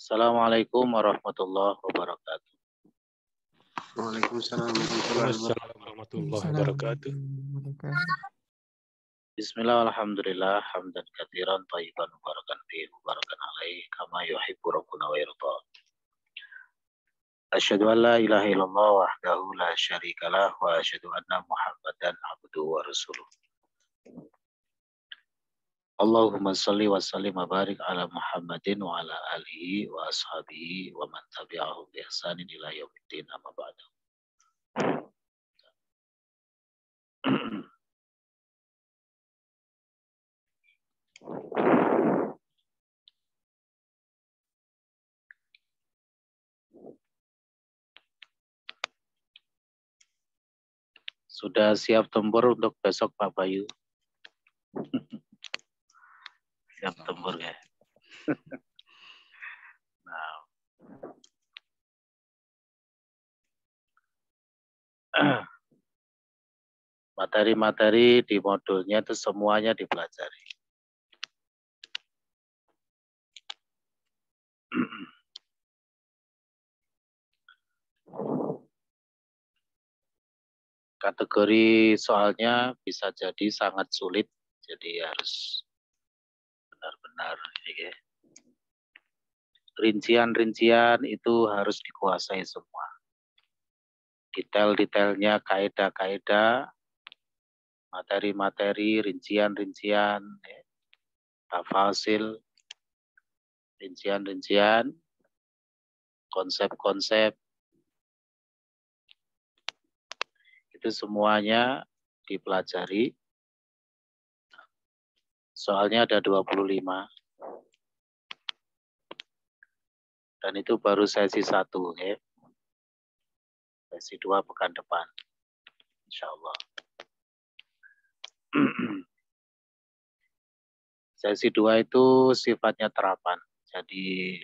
Assalamualaikum warahmatullahi wabarakatuh. Waalaikumsalam warahmatullahi wabarakatuh. Bismillah, alhamdulillah, hamdan katsiran thayyiban mubarakan fihi mubarakan alaih kama yuhibbu rabbuna wa yarda. Asyhadu an la ilaha illallah wahdahu la syarikalah wa asyhadu anna Muhammadan abduhu wa rasuluh. Allahumma salli wa sallim wa barik ala Muhammadin wa ala alihi wa ashabihi wa man tabi'ahum bi ihsanin ila yaumiddin amma ba'du. Sudah siap tempur untuk besok Pak Bayu? Siap tempur ya. Nah. Materi-materi di modulnya itu semuanya dipelajari. Kategori soalnya bisa jadi sangat sulit, jadi harus benar-benar ya. Rincian-rincian itu harus dikuasai semua. Detail-detailnya, kaidah-kaidah, materi-materi, rincian-rincian, ya. Tafasil, rincian-rincian, konsep-konsep, itu semuanya dipelajari. Soalnya ada 25. Dan itu baru sesi 1 ya. Sesi 2 pekan depan. Insya Allah. Sesi 2 itu sifatnya terapan. Jadi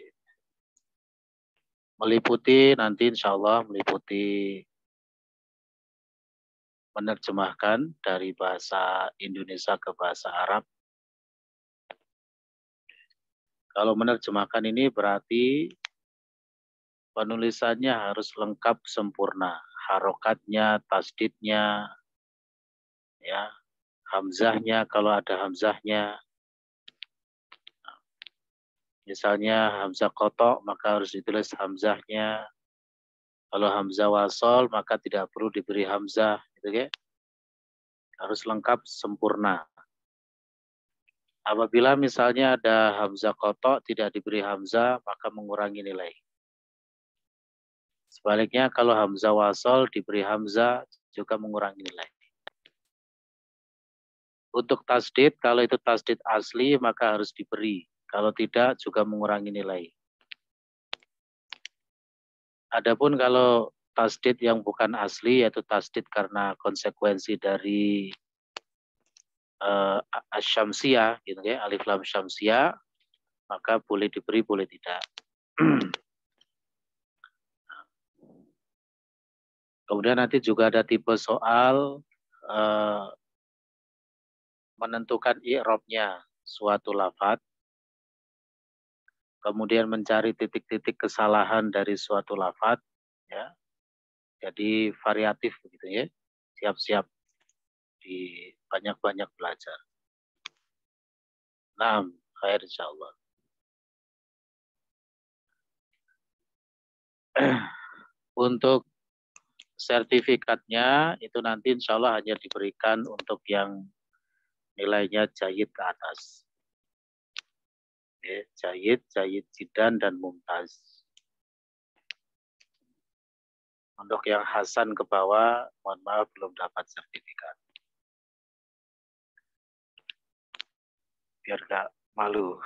meliputi nanti insya Allah meliputi menerjemahkan dari bahasa Indonesia ke bahasa Arab. Kalau menerjemahkan ini berarti penulisannya harus lengkap sempurna. Harokatnya, tasdidnya, ya, hamzahnya kalau ada hamzahnya. Misalnya hamzah kotok maka harus ditulis hamzahnya. Kalau hamzah wasol maka tidak perlu diberi hamzah, gitu ya. Harus lengkap sempurna. Apabila misalnya ada hamzah kotok tidak diberi hamzah maka mengurangi nilai. Sebaliknya kalau hamzah wasol diberi hamzah juga mengurangi nilai. Untuk tasdid, kalau itu tasdid asli maka harus diberi. Kalau tidak juga mengurangi nilai. Adapun kalau tasdid yang bukan asli yaitu tasdid karena konsekuensi dari asyamsiyah, gitu ya, alif lam syamsiyah, maka boleh diberi, boleh tidak. Kemudian nanti juga ada tipe soal menentukan i'rabnya suatu lafadz, kemudian mencari titik-titik kesalahan dari suatu lafadz, ya. Jadi variatif begitu ya. Siap-siap di banyak-banyak belajar. Nah, khair insyaallah. Untuk sertifikatnya itu nanti insya Allah hanya diberikan untuk yang nilainya jayid ke atas. Jayid, jidan, dan mumtaz. Untuk yang hasan ke bawah, mohon maaf belum dapat sertifikat. Biar gak malu.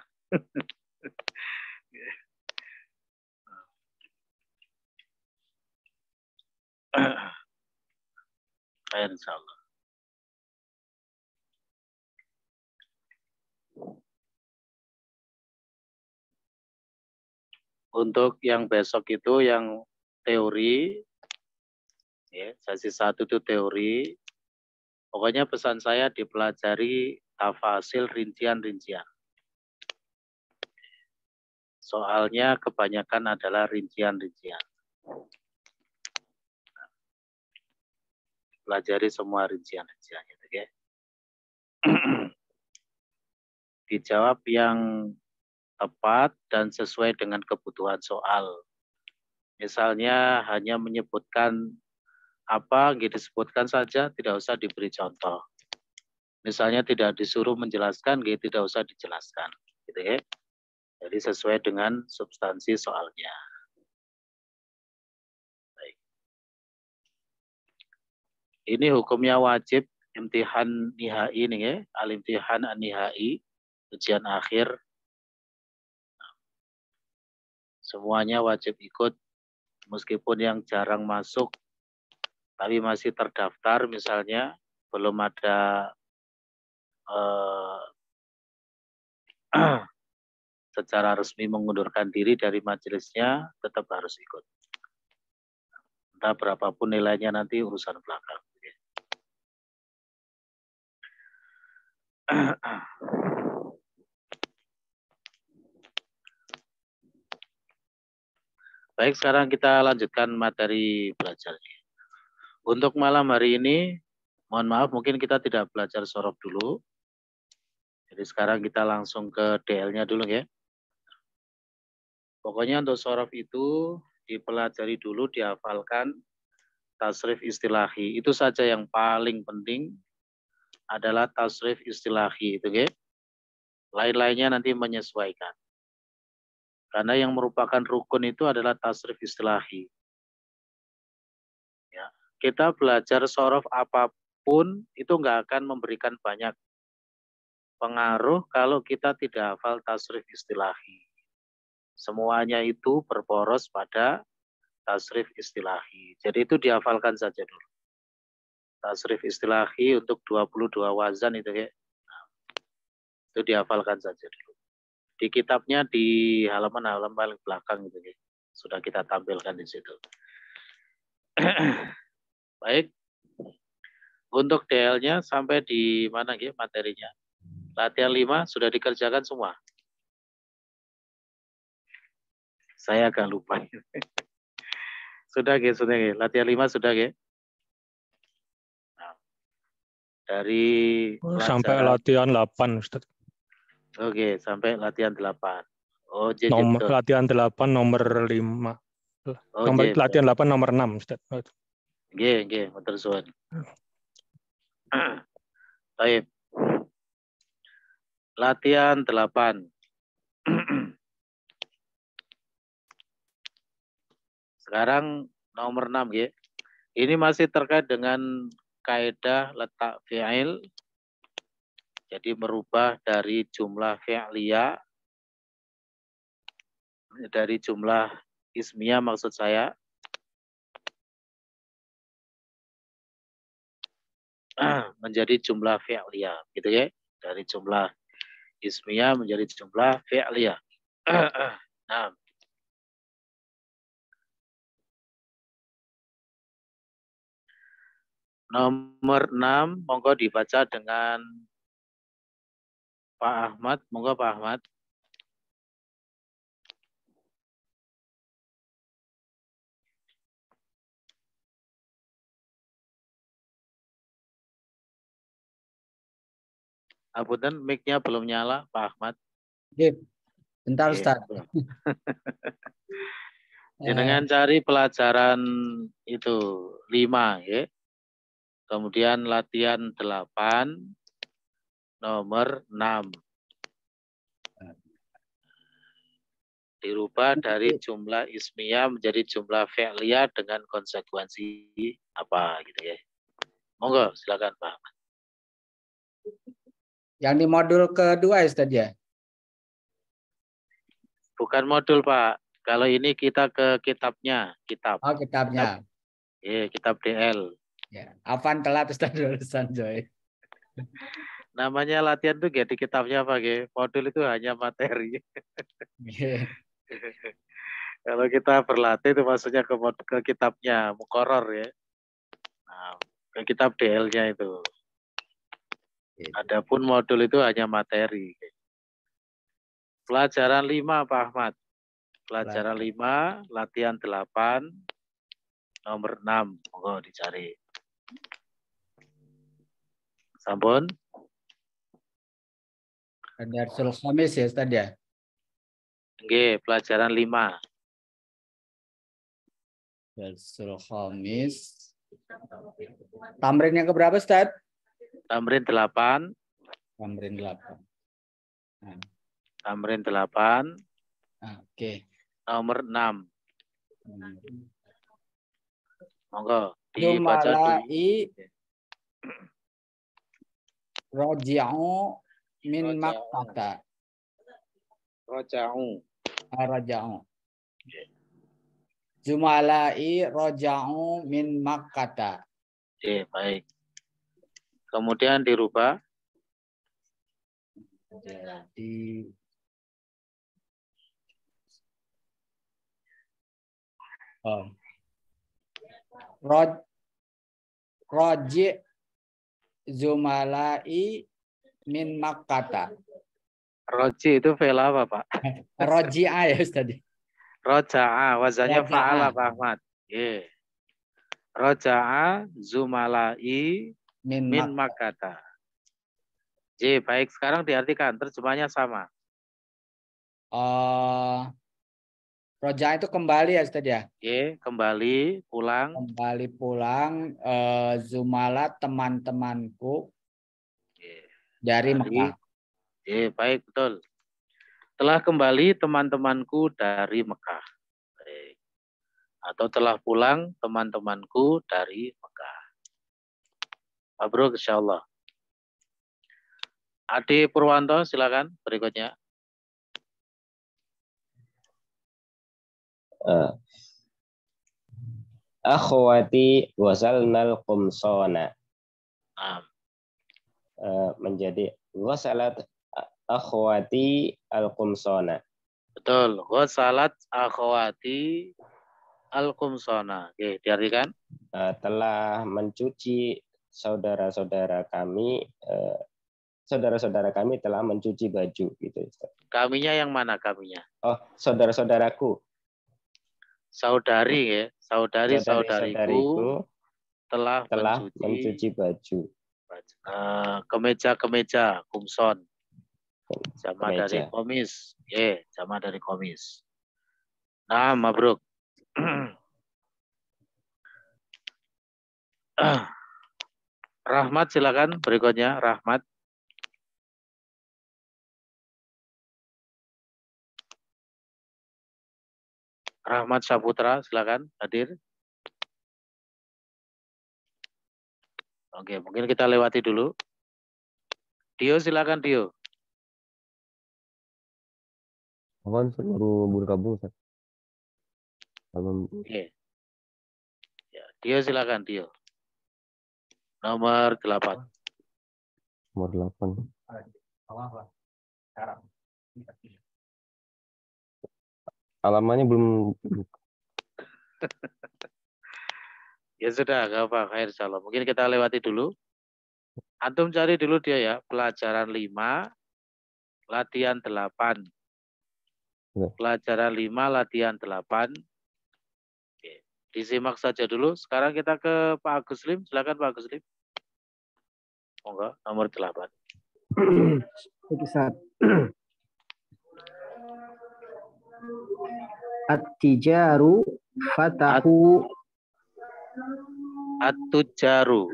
Khair insyaallah. Untuk yang besok itu yang teori, ya, sesi 1 itu teori. Pokoknya pesan saya dipelajari tafasil rincian-rincian. soalnya kebanyakan adalah rincian-rincian. Pelajari semua rincian-rinciannya. Okay? Dijawab yang tepat dan sesuai dengan kebutuhan soal. Misalnya hanya menyebutkan apa, disebutkan saja, tidak usah diberi contoh. Misalnya tidak disuruh menjelaskan, tidak usah dijelaskan. Gitu ya. Jadi sesuai dengan substansi soalnya. Baik. Ini hukumnya wajib imtihan nihai nih ya, al-imtihan an-nihai, ujian akhir. Semuanya wajib ikut, meskipun yang jarang masuk, tapi masih terdaftar misalnya, belum ada secara resmi mengundurkan diri dari majelisnya, tetap harus ikut. Entah berapapun nilainya nanti urusan belakang. Baik, sekarang kita lanjutkan materi belajarnya. Untuk malam hari ini, mohon maaf mungkin kita tidak belajar sorof dulu. Jadi sekarang kita langsung ke DL-nya dulu ya. Pokoknya untuk sorof itu dipelajari dulu, dihafalkan tasrif istilahi. Itu saja yang paling penting adalah tasrif istilahi. Itu ya. Lain-lainnya nanti menyesuaikan. Karena yang merupakan rukun itu adalah tasrif istilahi. Ya. Kita belajar sorof apapun itu nggak akan memberikan banyak pengaruh kalau kita tidak hafal tasrif istilahi. Semuanya itu berporos pada tasrif istilahi. Jadi itu dihafalkan saja dulu. Tasrif istilahi untuk 22 wazan itu ya. Nah, itu dihafalkan saja dulu. Di kitabnya di halaman-halaman paling belakang itu ya. Sudah kita tampilkan di situ. Baik. Untuk DL-nya sampai di mana ya materinya? Latihan 5 sudah dikerjakan semua. Saya agak lupa. Sudah ya, sudah ya. Latihan 5 sudah ya. Nah, dari sampai latihan 8, Ustaz. Oke, sampai latihan 8. Oh, nomor latihan 8 nomor 5. Oh, nomor latihan 8 nomor 6, Ustaz. Nggih, matur suwun. Baik. Latihan 8. Sekarang nomor 6 ya. Ini masih terkait dengan kaidah letak fi'il. Jadi merubah dari jumlah fi'liyah dari jumlah ismiyah maksud saya menjadi jumlah fi'liyah gitu ya. Dari jumlah ismiyah menjadi jumlah fi'liyah. Nah, nomor 6, monggo dibaca dengan Pak Ahmad. Monggo Pak Ahmad. Apunten, mic-nya belum nyala, Pak Ahmad. Bentar, Ustaz. Dengan cari pelajaran itu 5 ya. Kemudian latihan 8 nomor 6. Dirubah dari jumlah ismiyah menjadi jumlah fi'liyah dengan konsekuensi apa gitu ya. Monggo silakan Pak. Yang di modul kedua Ustaz ya? Bukan modul Pak. Kalau ini kita ke kitabnya, kitab. Oh, kitabnya. Kitab DL. Ya, apaan telat Ustaz lulusan Joy. Namanya latihan tuh di kitabnya Pak ya. Modul itu hanya materi. Kalau kita berlatih itu maksudnya ke kitabnya, mukoror ya. Nah, ke kitab DL-nya itu. Adapun modul itu hanya materi. Pelajaran 5 Pak Ahmad. Pelajaran 5, latihan 8, nomor 6. Monggo dicari. Sampun? Darsul Khamis ya Ustaz ya. Oke, pelajaran 5. Darsul Khamis. Tamrin yang keberapa Ustaz? Tamrin 8. Tamrin 8. Nah, Tamrin 8. oke. Nomor 6. Monggo dibaca dulu. Jumala'i roji'u min Makkah. Roja'u. Raja'u. Jumala'i roja'u min Makkah. Oke, baik. Kemudian dirubah. Jadi roji zumala'i min Makkah. Roji itu vela apa, Pak? Roji'a ya Ustaz. Roja'a, wazannya Roja'a. fa'ala, Pak Ahmad. Yeah. Roja'a zumala'i min Makkah. J, baik. Sekarang diartikan, terjemahnya sama. Roja'a itu kembali ya Ustaz ya? Y, kembali, pulang. Kembali pulang, Zumala teman-temanku dari Mekah. Y, baik, betul. Telah kembali teman-temanku dari Mekah. Baik. Atau telah pulang teman-temanku dari Mekah. Mabruk, insyaallah. Adi Purwanto, silakan berikutnya. Akhwati wasalnal qumsana. Menjadi wasalat akhwati al-qumsana. Betul, wasalat akhwati al-qumsana. Oke, diartikan? Telah mencuci saudara-saudara kami telah mencuci baju gitu. Kaminya yang mana kaminya? Oh, saudara-saudaraku. Saudari ya, saudariku telah mencuci baju. Kemeja, kumson. Jama Kemeja. dari komis. Jama dari komis. Nah, mabruk. Rahmat silakan berikutnya, Rahmat. Rahmat Saputra, silakan hadir. Oke, mungkin kita lewati dulu. Dio, silakan Dio. Apaan baru gabung Ustaz. Oke. Ya, Dio silakan Dio. Nomor 8. Nomor 8. Alamannya belum. Ya sudah, gak apa, khair insyaallah. Mungkin kita lewati dulu. Antum cari dulu dia ya, pelajaran 5, latihan 8. Ya. Pelajaran 5, latihan 8. Oke. Disimak saja dulu. Sekarang kita ke Pak Agus Lim. Silakan Pak Agus Lim. Monggo, nomor 8. At-tijaru fatahu At-tujaru.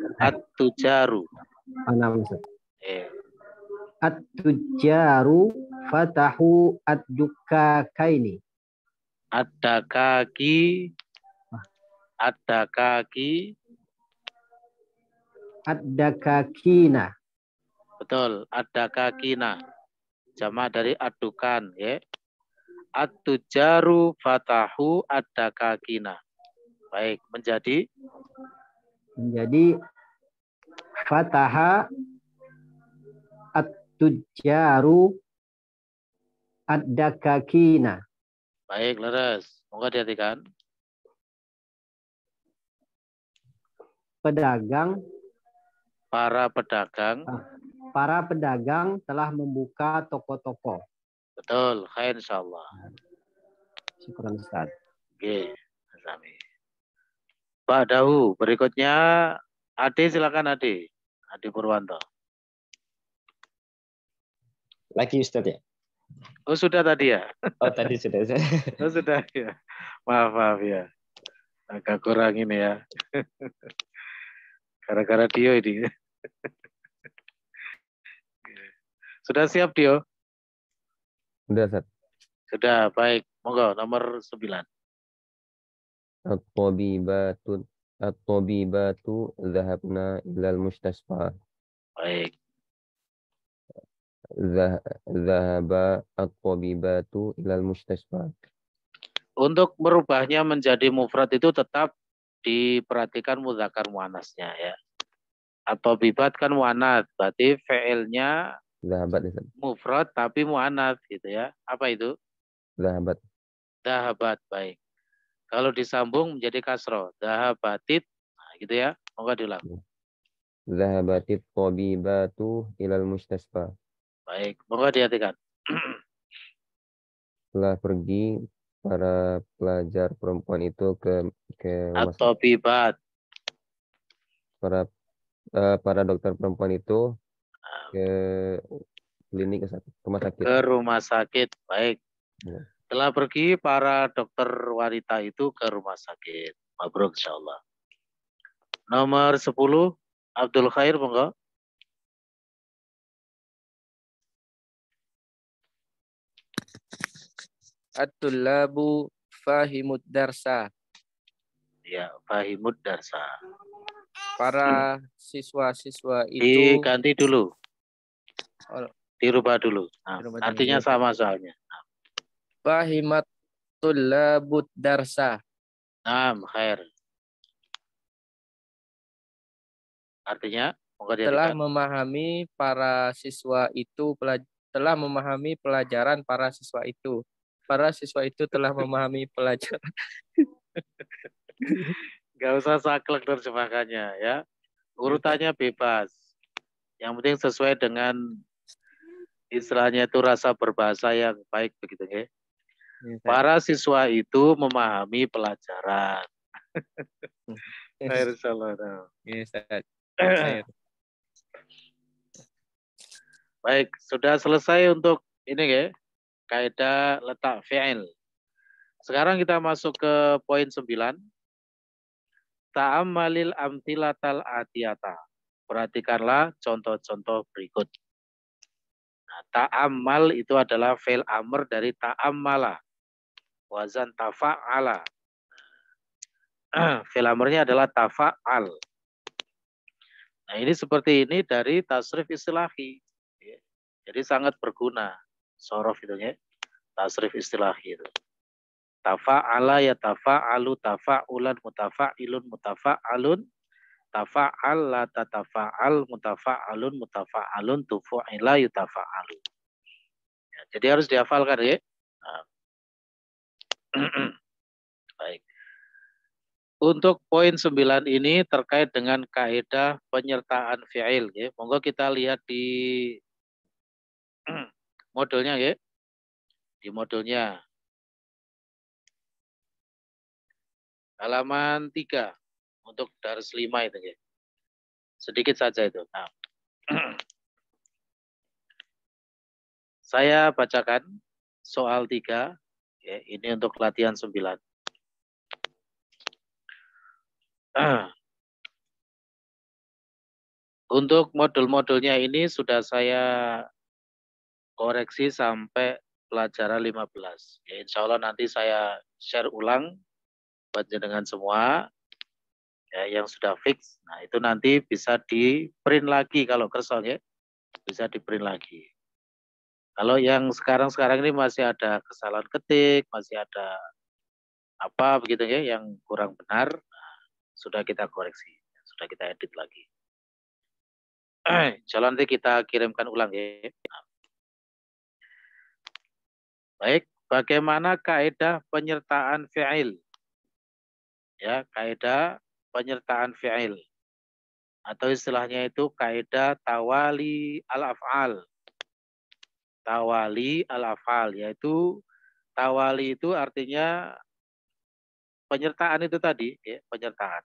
At-tujaru fatahu ad-dukakaini. Ad-dakakina. Betul, ad-dakakina. Jama dari adukan, ya. At-tujaru fatahu ad-dakakina. Baik, menjadi fataha at-tujaru ad-dakakina. baik, leres. Monggo diartikan. Para pedagang telah membuka toko-toko. Betul, khair insyaallah. Syukran Ustaz. Oke, Sami. Pak Dahu, berikutnya Ade, silakan Ade. Ade Purwanto. Lagi Ustaz ya? Oh, sudah tadi ya? Oh, tadi sudah. Oh, sudah ya. Maaf ya. Agak kurang ini ya. Gara-gara Dio ini. Sudah siap Dio? Udah, Ustaz. Sudah, baik. Monggo, nomor 9. At-tabibatu dhahabna ilal mustasfa. Baik. Dhahaba at-tabibatu ilal mustasfa. Untuk merubahnya menjadi mufrad itu tetap diperhatikan mudzakkar muannasnya ya. Atau bibat kan muannats, berarti fi'ilnya Dhahabat, Ustaz. mufrad tapi muannats gitu ya. Apa itu? Dhahabat. Dahabat, baik. Kalau disambung menjadi kasroh, dahabatit, nah, gitu ya. Monggo diulang. Dhahabatit tabibatu ilal mustasfa. Baik, monggo dihatikan. Telah pergi para pelajar perempuan itu ke rumah sakit. Atau bibat, Para dokter perempuan itu ke klinik, ke rumah sakit. ke rumah sakit, baik. Ya. Telah pergi para dokter wanita itu ke rumah sakit. Mabruk insyaallah. Nomor 10, Abdul Khair, monggo. At-tullabu fahimud darsa. Ya, fahimud darsa. Para siswa-siswa itu Diganti dulu. Oh. Dirubah dulu. Nah, Dirubah dulu, artinya ya. sama soalnya. fahimat tullabud darsa. Nah, khair. Artinya, monggo Telah dihatikan. memahami para siswa itu telah memahami pelajaran para siswa itu. Para siswa itu telah memahami pelajaran. Gak usah saklek terjemahannya ya. Urutannya bebas. Yang penting sesuai dengan istilahnya itu rasa berbahasa yang baik begitu ya. Para siswa itu memahami pelajaran. Khair insyaallah. Baik, sudah selesai untuk ini ya. Kaidah letak fi'il. Sekarang kita masuk ke poin 9. Ta'ammalil amtilatal atiyata. Perhatikanlah contoh-contoh berikut. Nah, ta'ammal itu adalah fi'il amr dari ta'ammala. Wazan tafa'ala. Fi'il amrnya adalah tafa'al. Nah, ini seperti ini dari tasrif istilahi. Jadi sangat berguna. Sorof itu ya. Tasrif istilahi itu. Tafa'ala ya tafa'alu tafa'ulan mutafa'ilun mutafa'alun tafa'al la tatafa'al mutafa'alun mutafa'alun tufu'ila yutafa'alu. Ya, jadi harus dihafalkan ya. Nah. Baik. Untuk poin 9 ini terkait dengan kaidah penyertaan fi'il ya. Monggo kita lihat di modulnya ya. Di modulnya. Halaman 3 untuk Dars 5 itu ya. Sedikit saja itu. Nah. Saya bacakan soal 3 ya, ini untuk latihan 9. Untuk modul-modulnya ini sudah saya koreksi sampai pelajaran 15. Ya, insya Allah nanti saya share ulang buat jenengan semua ya, yang sudah fix. Nah, itu nanti bisa di print lagi kalau kerso ya. Bisa di print lagi. Kalau yang sekarang-sekarang ini masih ada kesalahan ketik, masih ada apa begitu ya yang kurang benar, nah, sudah kita koreksi, sudah kita edit lagi. Insya Allah nanti kita kirimkan ulang ya. Baik, bagaimana kaidah penyertaan fi'il? Ya, kaidah penyertaan fi'il. Atau istilahnya itu kaidah tawali al-af'al. Tawali al-af'al, yaitu Tawali itu artinya penyertaan itu tadi, ya, penyertaan.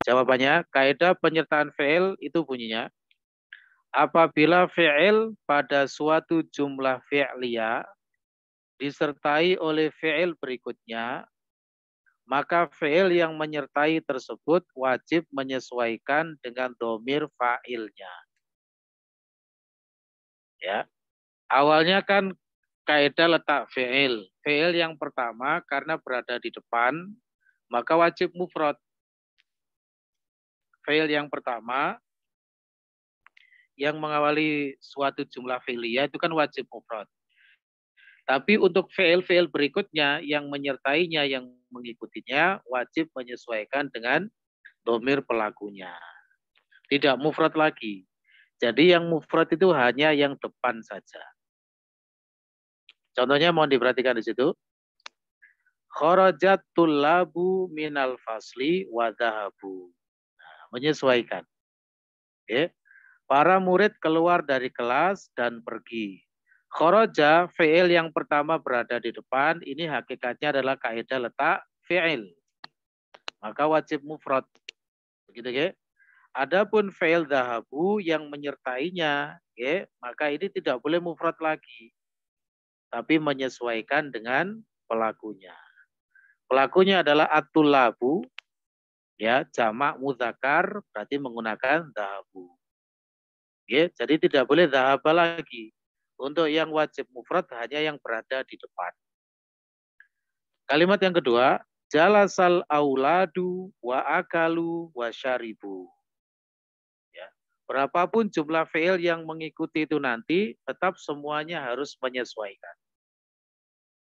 Jawabannya, kaidah penyertaan fi'il itu bunyinya, apabila fi'il pada suatu jumlah fi'liyah disertai oleh fi'il berikutnya, maka fi'il yang menyertai tersebut wajib menyesuaikan dengan dhamir fa'ilnya. Ya, awalnya kan kaidah letak fi'il. Fi'il yang pertama karena berada di depan, maka wajib mufrad. Fi'il yang pertama yang mengawali suatu jumlah fi'liyah itu kan wajib mufrad. Tapi untuk fi'il berikutnya yang menyertainya, yang mengikutinya wajib menyesuaikan dengan dhamir pelakunya. Tidak mufrad lagi. Jadi yang mufrad itu hanya yang depan saja. Contohnya mohon diperhatikan di situ. Kharajat tullabu minal fasli wa dhahabu. Nah, menyesuaikan. Okay. Para murid keluar dari kelas dan pergi. Kharaja, fi'il yang pertama berada di depan, ini hakikatnya adalah kaidah letak fi'il. Maka wajib mufrad. Begitu ya. Adapun fi'il dhahabu yang menyertainya, ya, maka ini tidak boleh mufrad lagi. Tapi menyesuaikan dengan pelakunya. Pelakunya adalah at-tullabu, ya, jamak mudzakkar berarti menggunakan dhahabu. Ya, jadi tidak boleh dhahaba lagi. Untuk yang wajib mufrad hanya yang berada di depan. Kalimat yang kedua, jalasal auladu wa akalu wa syaribu. Berapapun jumlah fi'il yang mengikuti itu nanti, tetap semuanya harus menyesuaikan.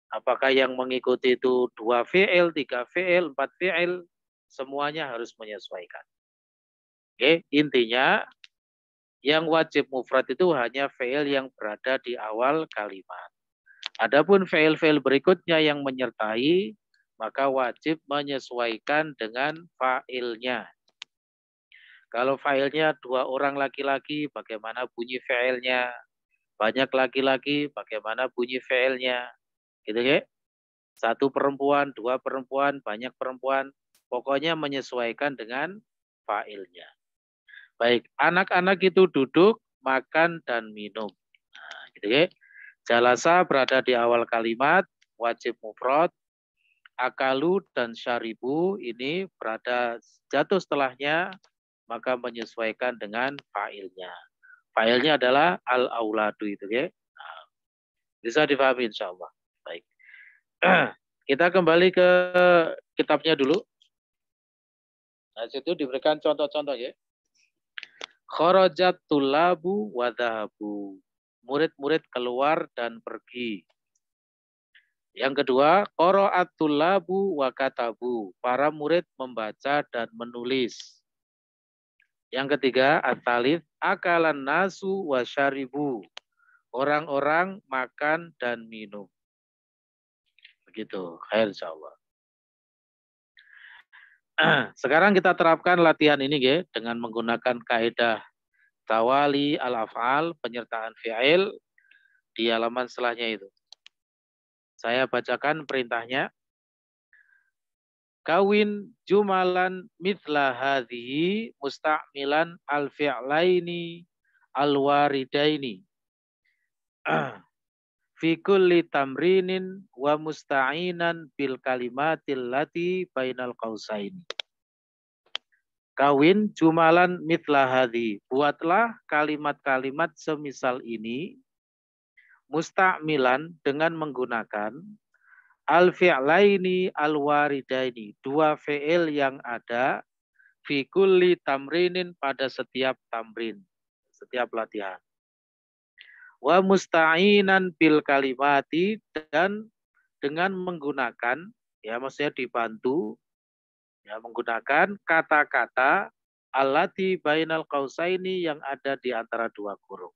Apakah yang mengikuti itu 2 fi'il, 3 fi'il, 4 fi'il, semuanya harus menyesuaikan. Oke, intinya yang wajib mufrad itu hanya fi'il yang berada di awal kalimat. Adapun fi'il-fi'il berikutnya yang menyertai, maka wajib menyesuaikan dengan fa'ilnya. Kalau fa'ilnya 2 orang laki-laki, bagaimana bunyi fi'ilnya? Banyak laki-laki, bagaimana bunyi fi'ilnya? Gitu ya? 1 perempuan, 2 perempuan, banyak perempuan. Pokoknya menyesuaikan dengan fa'ilnya. Baik, anak-anak itu duduk, makan, dan minum. Nah, gitu ya? Jalasa berada di awal kalimat, wajib mufrad. Akalu dan syaribu ini berada jatuh setelahnya, maka menyesuaikan dengan fa'ilnya. Fa'ilnya adalah al-auladu itu ya. Nah, bisa dipahami insya Allah. Baik. Kita kembali ke kitabnya dulu. Nah, situ diberikan contoh-contoh ya. Kharajat tullabu wa dhahabu. Murid-murid keluar dan pergi. Yang kedua, qara'at tullabu wa katabu. Para murid membaca dan menulis. Yang ketiga, at-talith, akalan nasu wa syaribu. Orang-orang makan dan minum. Begitu, khair insyaallah. Sekarang kita terapkan latihan ini ya, dengan menggunakan kaidah tawali al-af'al, penyertaan fi'il di halaman setelahnya itu. Saya bacakan perintahnya. Kawin jumalan mithla hadhihi musta'milan al-fi'laini al-waridaini. Fi kulli tamrinin wa musta'inan bil kalimatil lati bainal qausaini. Kawin jumalan mithla hadhi. Buatlah kalimat-kalimat semisal ini musta'milan dengan menggunakan al-fi'laini al-waridaini. 2 fi'il yang ada fi kulli tamrinin pada setiap tamrin. Setiap latihan. Wa musta'inan bil kalimati dan dengan menggunakan, ya maksudnya dibantu, ya menggunakan kata-kata allati bainal qausaini yang ada di antara 2 kurung.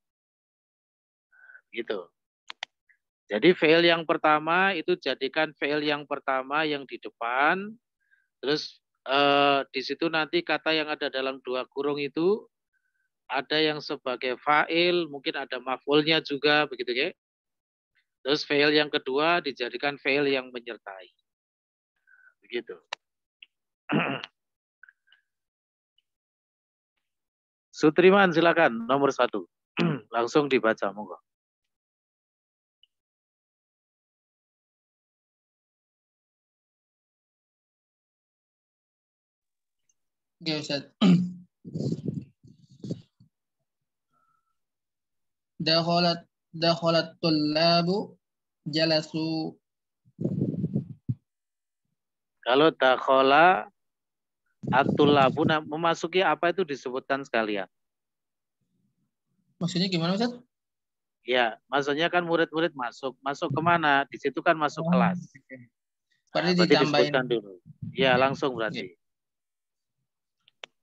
Gitu. Jadi fi'il yang pertama itu jadikan fi'il yang pertama yang di depan, terus di situ nanti kata yang ada dalam 2 kurung itu ada yang sebagai fa'il, mungkin ada maf'ulnya juga, begitu ya. Terus fa'il yang kedua dijadikan fa'il yang menyertai. Begitu. Sutriman silakan nomor 1. Langsung dibaca, monggo. Oke, Ustaz. Dakhalat tullabu jalasu. Kalau dakhala at-tullabu memasuki apa itu disebutkan sekalian. Maksudnya gimana, Ustaz? Ya, maksudnya kan murid-murid masuk. Masuk kemana? Di situ kan masuk kelas. Berarti Berarti ditambahin. disebutkan dulu. Ya, langsung berarti.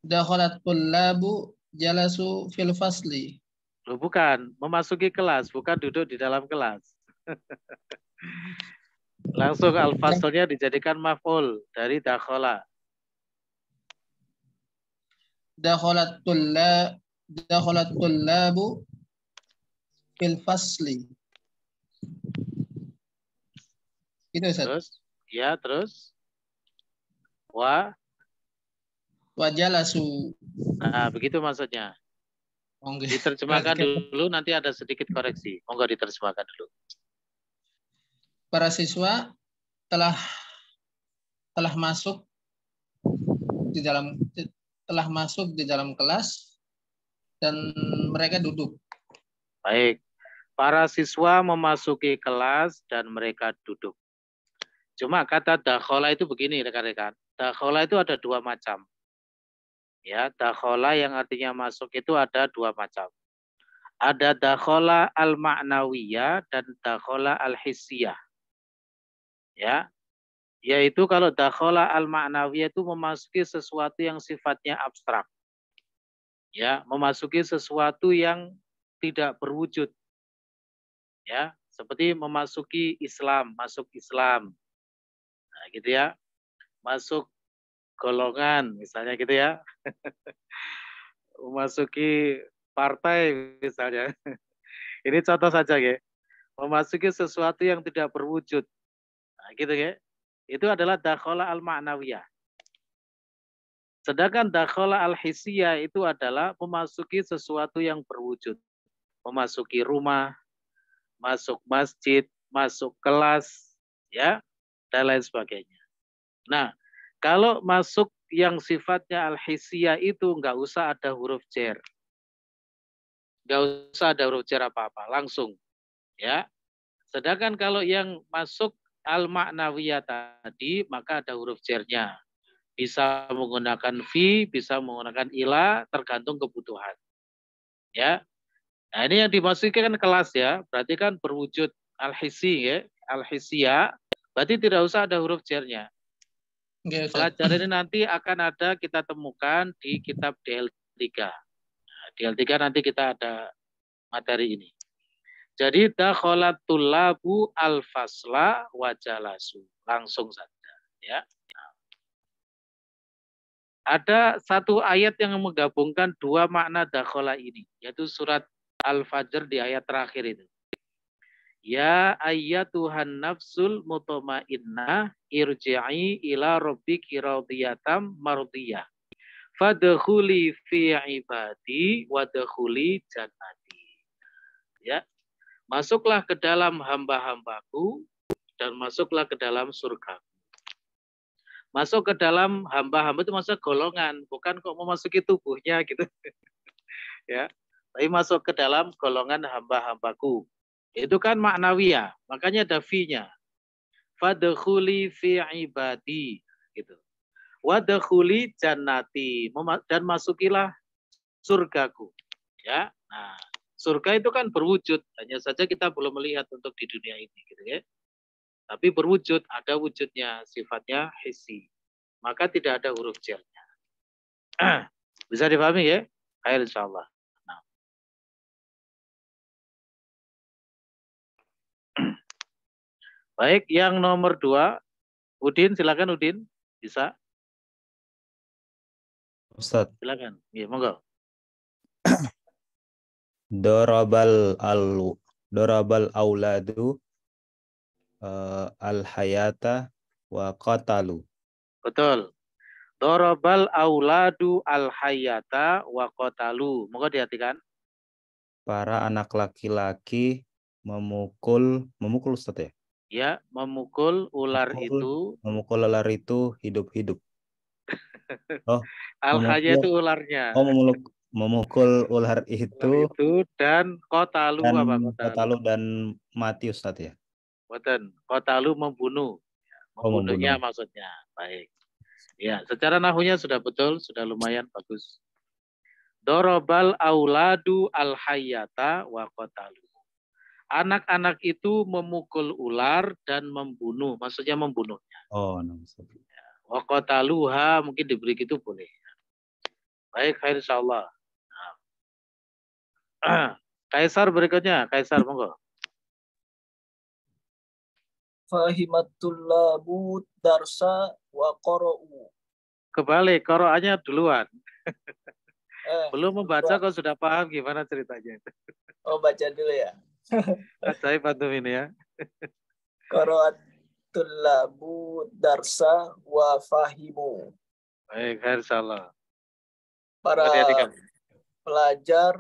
Dakhalat tullabu jalasu fil fasli. Loh, bukan. Memasuki kelas, bukan duduk di dalam kelas. Langsung al-faslnya dijadikan maf'ul dari dakhala. Dakhalat tullabu fil fasli. Gitu, Ustaz. Terus, ya, terus. Wa Jalasu. Nah, begitu maksudnya. Diterjemahkan dulu, nanti ada sedikit koreksi. Monggo diterjemahkan dulu. Para siswa telah masuk di dalam kelas dan mereka duduk. Baik. Para siswa memasuki kelas dan mereka duduk. Cuma kata dakhala itu begini, rekan-rekan. Dakhala itu ada 2 macam. Ya, dakhala yang artinya masuk itu ada 2 macam. Ada dakhala al-ma'nawiyah dan dakhala al-hissiyah. Ya. Yaitu kalau dakhala al-ma'nawiyah itu memasuki sesuatu yang sifatnya abstrak. Ya, memasuki sesuatu yang tidak berwujud. Ya, seperti memasuki Islam, masuk Islam. Nah, gitu ya. Masuk golongan misalnya gitu ya. Memasuki partai misalnya. Ini contoh saja ya. Memasuki sesuatu yang tidak berwujud. Nah, gitu ya. Itu adalah dakhala al-ma'nawiyah. Sedangkan dakhala al-hissiyah itu adalah memasuki sesuatu yang berwujud. Memasuki rumah, masuk masjid, masuk kelas, ya, dan lain sebagainya. Nah, kalau masuk yang sifatnya al-hissiyah itu nggak usah ada huruf jar. Nggak usah ada huruf jar apa-apa, langsung. Ya. Sedangkan kalau yang masuk al-ma'nawiyah tadi, maka ada huruf jarnya. Bisa menggunakan fi, bisa menggunakan ila, tergantung kebutuhan. Ya. Nah, ini yang dimasuki kan kelas ya, berarti kan berwujud al-hissi ya, al-hissiyah, berarti tidak usah ada huruf jarnya. Pelajaran ini nanti akan ada kita temukan di kitab DL3. Nah, DL3 nanti kita ada materi ini. Jadi dakhalatul tullabu al-fasla wa jalasu. Langsung saja ya. Nah. Ada satu ayat yang menggabungkan 2 makna dakhala ini, yaitu surat Al-Fajr di ayat terakhir itu. Ya ayyatuhan nafsul mutmainnah irji'i ila rabbiki radiyatan mardiyah. Fadkhuli fi ibadi wadkhuli jannati. Ya. Masuklah ke dalam hamba-hambaku dan masuklah ke dalam surga. Masuk ke dalam hamba-hamba itu masuk golongan, bukan kok memasuki tubuhnya gitu. Ya. Tapi masuk ke dalam golongan hamba-hambaku. Itu kan maknawiyah, makanya ada fi-nya. Fadkhuli fi ibadi gitu. Wadkhuli jannati, dan masukilah surgaku. Ya. Nah, surga itu kan berwujud, hanya saja kita belum melihat untuk di dunia ini gitu ya. Tapi berwujud, ada wujudnya, sifatnya hissi. Maka tidak ada huruf jarnya. Bisa dipahami ya? Khair insyaallah. Nah. Baik, yang nomor 2, Udin, silakan Udin, bisa? Ustaz. Silakan. Iya, monggo. Dorabal auladu al hayata wa qatalu. Betul. Dorobal auladu al hayata wa qatalu. Monggo diartikan. Para anak laki-laki memukul Ustaz ya? Ya, memukul ular itu. Memukul ular itu hidup-hidup. Oh, Al-haya itu ularnya. Oh, memukul ular itu dan kotalu dan mati Ustaz ya. Betul. Kotalu membunuh. Membunuhnya maksudnya. Baik. Ya, secara nahunya sudah betul, sudah lumayan bagus. Dorobal auladu al-hayyata wa kotalu. Anak-anak itu memukul ular dan membunuh, maksudnya membunuhnya. Oh, no. Wa qataluha mungkin diberi gitu boleh. Baik, khair insyaallah. Kaisar berikutnya, Kaisar monggo. Fahimatul labu darsa wa qara'u. Kebalik, qira'ahnya duluan. Belum membaca kok sudah paham gimana ceritanya itu. Oh, baca dulu ya. Ajaib antum ini ya. Qara'atul labu darsa wa fahimu. Baik, khair insyaallah. Para pelajar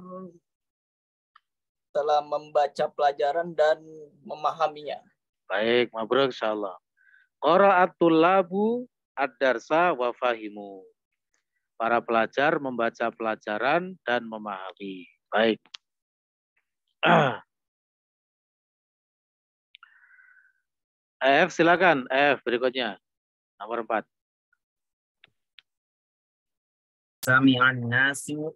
telah membaca pelajaran dan memahaminya. Baik, mabruk insyaallah. Qara'atul labu ad-darsa wa fahimu. Para pelajar membaca pelajaran dan memahami. Baik. F silakan, F berikutnya. Nomor 4. Sami'an nasu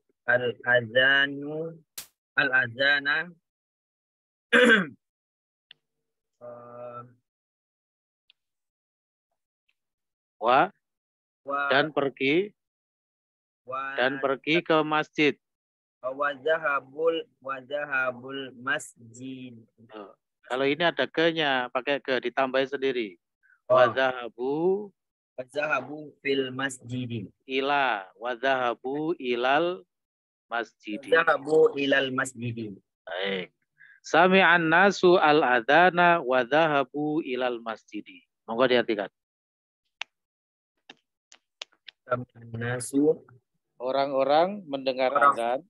al-azana dan pergi ke masjid. Wazahabul masjid. Kalau ini ada ke-nya, pakai ke, ditambahin sendiri. Wazahabu fil masjid. Wazahabu ilal masjid. Wazahabu ilal masjid. Baik. Sami'an nasu al-adhana wazahabu ilal masjid. Monggo diartikan. Sami'an nasu. Orang-orang mendengar azan.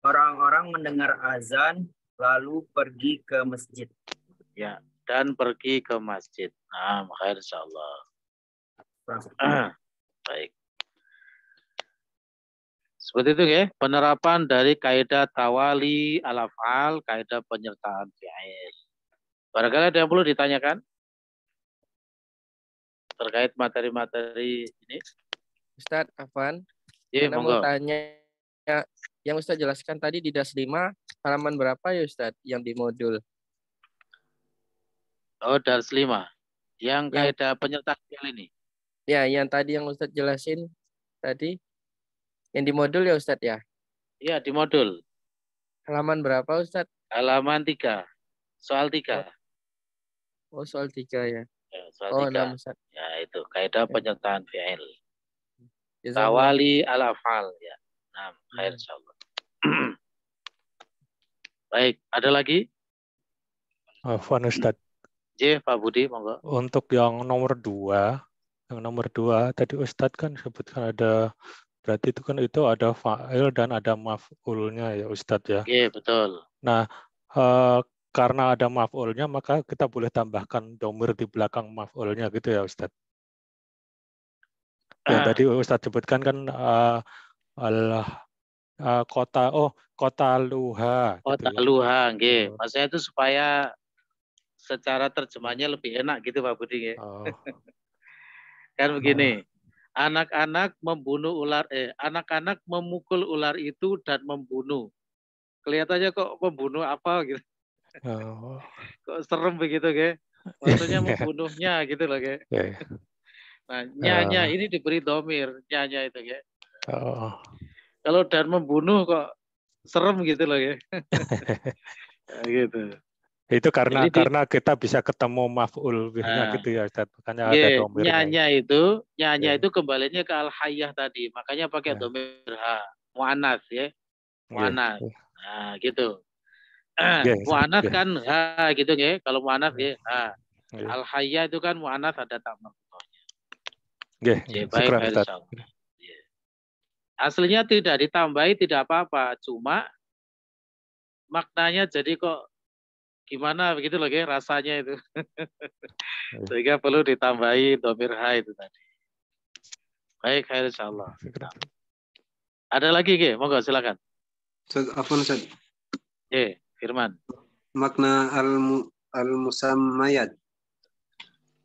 Orang-orang mendengar azan lalu pergi ke masjid. Ya, dan pergi ke masjid. Nah, khair insyaallah. Baik. Seperti itu ya, penerapan dari kaidah tawali al-af'al, kaidah penyertaan fi'il. Barangkali ada yang perlu ditanyakan terkait materi-materi ini? Ustadz Afwan, ya, mau tanya yang Ustadz jelaskan tadi di DAS 5 halaman berapa ya Ustadz yang di modul? Oh, DAS 5. Yang kaidah penyertaan fi'il ini. Ya, yang tadi yang Ustadz jelasin tadi yang di modul ya Ustadz ya? Iya, di modul. Halaman berapa Ustadz? Halaman 3. Soal 3. Oh, soal 3 ya. Ya, soal 3. Ustadz. Ya, itu kaidah penyertaan fi'il. Tawali al-af'al ya. Nah, khair insyaallah. Baik, ada lagi? Afwan Ustadz. Pak Budi, monggo. Untuk yang nomor 2, tadi Ustadz kan sebutkan ada, berarti itu kan itu ada fa'il dan ada maf'ulnya ya Ustadz ya. Iya, betul. Nah, karena ada maf'ulnya maka kita boleh tambahkan domir di belakang maf'ulnya gitu ya Ustadz. Yang tadi Ustadz sebutkan kan kota luha. Kota luha, nggih. Maksudnya itu supaya secara terjemahnya lebih enak gitu Pak Budi. Kan begini, anak-anak anak-anak memukul ular itu dan membunuh. Kelihatannya kok membunuh apa gitu. Kok serem begitu, ge? Maksudnya membunuhnya gitu loh, ge. Nah, nyanya ini diberi domir, nyanya itu, ge. Kalau dan membunuh kok serem gitu loh, ge. Gitu. Itu karena kita bisa ketemu maf'ul bihnya gitu ya Ustaz. Makanya ada domirnya. Nyanya itu kembalinya ke al-hayyah tadi. Makanya pakai domir ha, mu'anats ya. Mu'anats. Nah, gitu. Nggih, Mu'anats nggih. kan ha gitu nggih. Kalau mu'anats nggih ha. Nggih. Al-hayya itu kan mu'anats ada tak marfu'nya. Nggih, Oke, baik, syukran khair Ustaz. insyaallah. Iya. Aslinya tidak ditambahi tidak apa-apa, cuma maknanya jadi kok gimana begitu loh, rasanya itu. Sehingga perlu ditambahi dhamir ha itu tadi. Baik, khair insyaallah. Syukran. Ada lagi, monggo silakan. Ustaz, afwan Ustaz. Firman. Makna al-musammayat.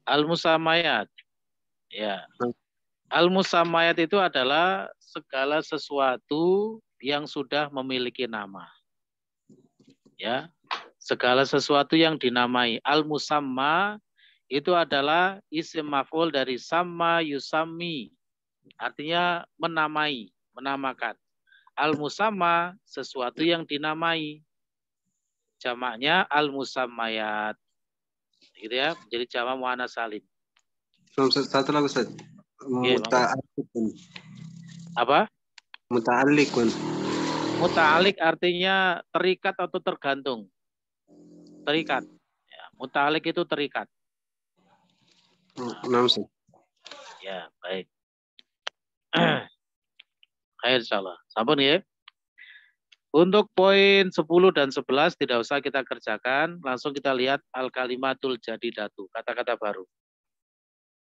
Al-musammayat. Ya. Al-musammayat itu adalah segala sesuatu yang sudah memiliki nama. Ya. Segala sesuatu yang dinamai. Al-musamma itu adalah isim maf'ul dari sama yusammi. Artinya menamai, menamakan. Al-musamma sesuatu yang dinamai. Jamaknya al-musammayat. Gitu ya, menjadi jamak muannats salim. Satu lagi Ustaz. Muta'alliqun. Apa? Muta'alliqun. Muta'alliq artinya terikat atau tergantung. Terikat. Ya, muta'alliq itu terikat. Nah, Ustaz. Ya, baik. Khair insyaallah. Sampun ya. Untuk poin 10 dan 11 tidak usah kita kerjakan, langsung kita lihat al-kalimatul jadidatu, kata-kata baru.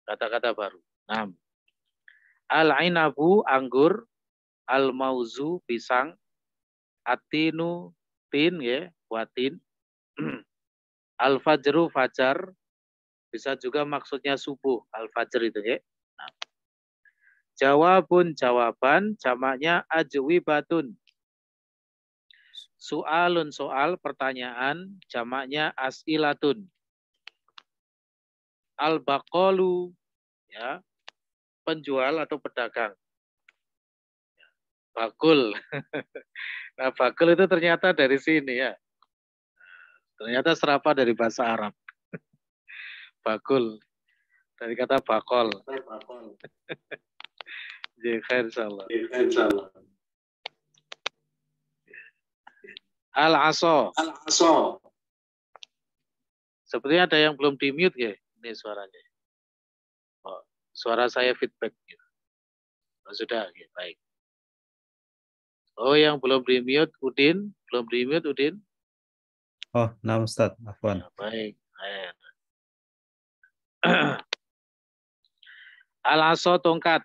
Kata-kata baru. 6. Al-ainabu anggur, al-mauzu pisang, atinu tin ya, watin. Al-fajru fajar, bisa juga maksudnya subuh, al-fajr itu ya. Nah. Jawabun jawaban, jamaknya ajwibatun. Soalun soal, pertanyaan, jamaknya as'ilatun. Al-baqalu, ya, penjual atau pedagang. Bakul. Nah, bakul itu ternyata dari sini ya. Ternyata serapan dari bahasa Arab. Bakul. Dari kata bakol. Ya, khair insyaallah. Al-aso. Al-aso. Sepertinya ada yang belum di-mute ya, ini suaranya. Oh, suara saya feedback. Oh, sudah, ya, baik. Oh, yang belum di-mute, Udin. Belum di-mute, Udin. Oh, nah Ustaz, afwan. Ya, baik. Al-aso tongkat.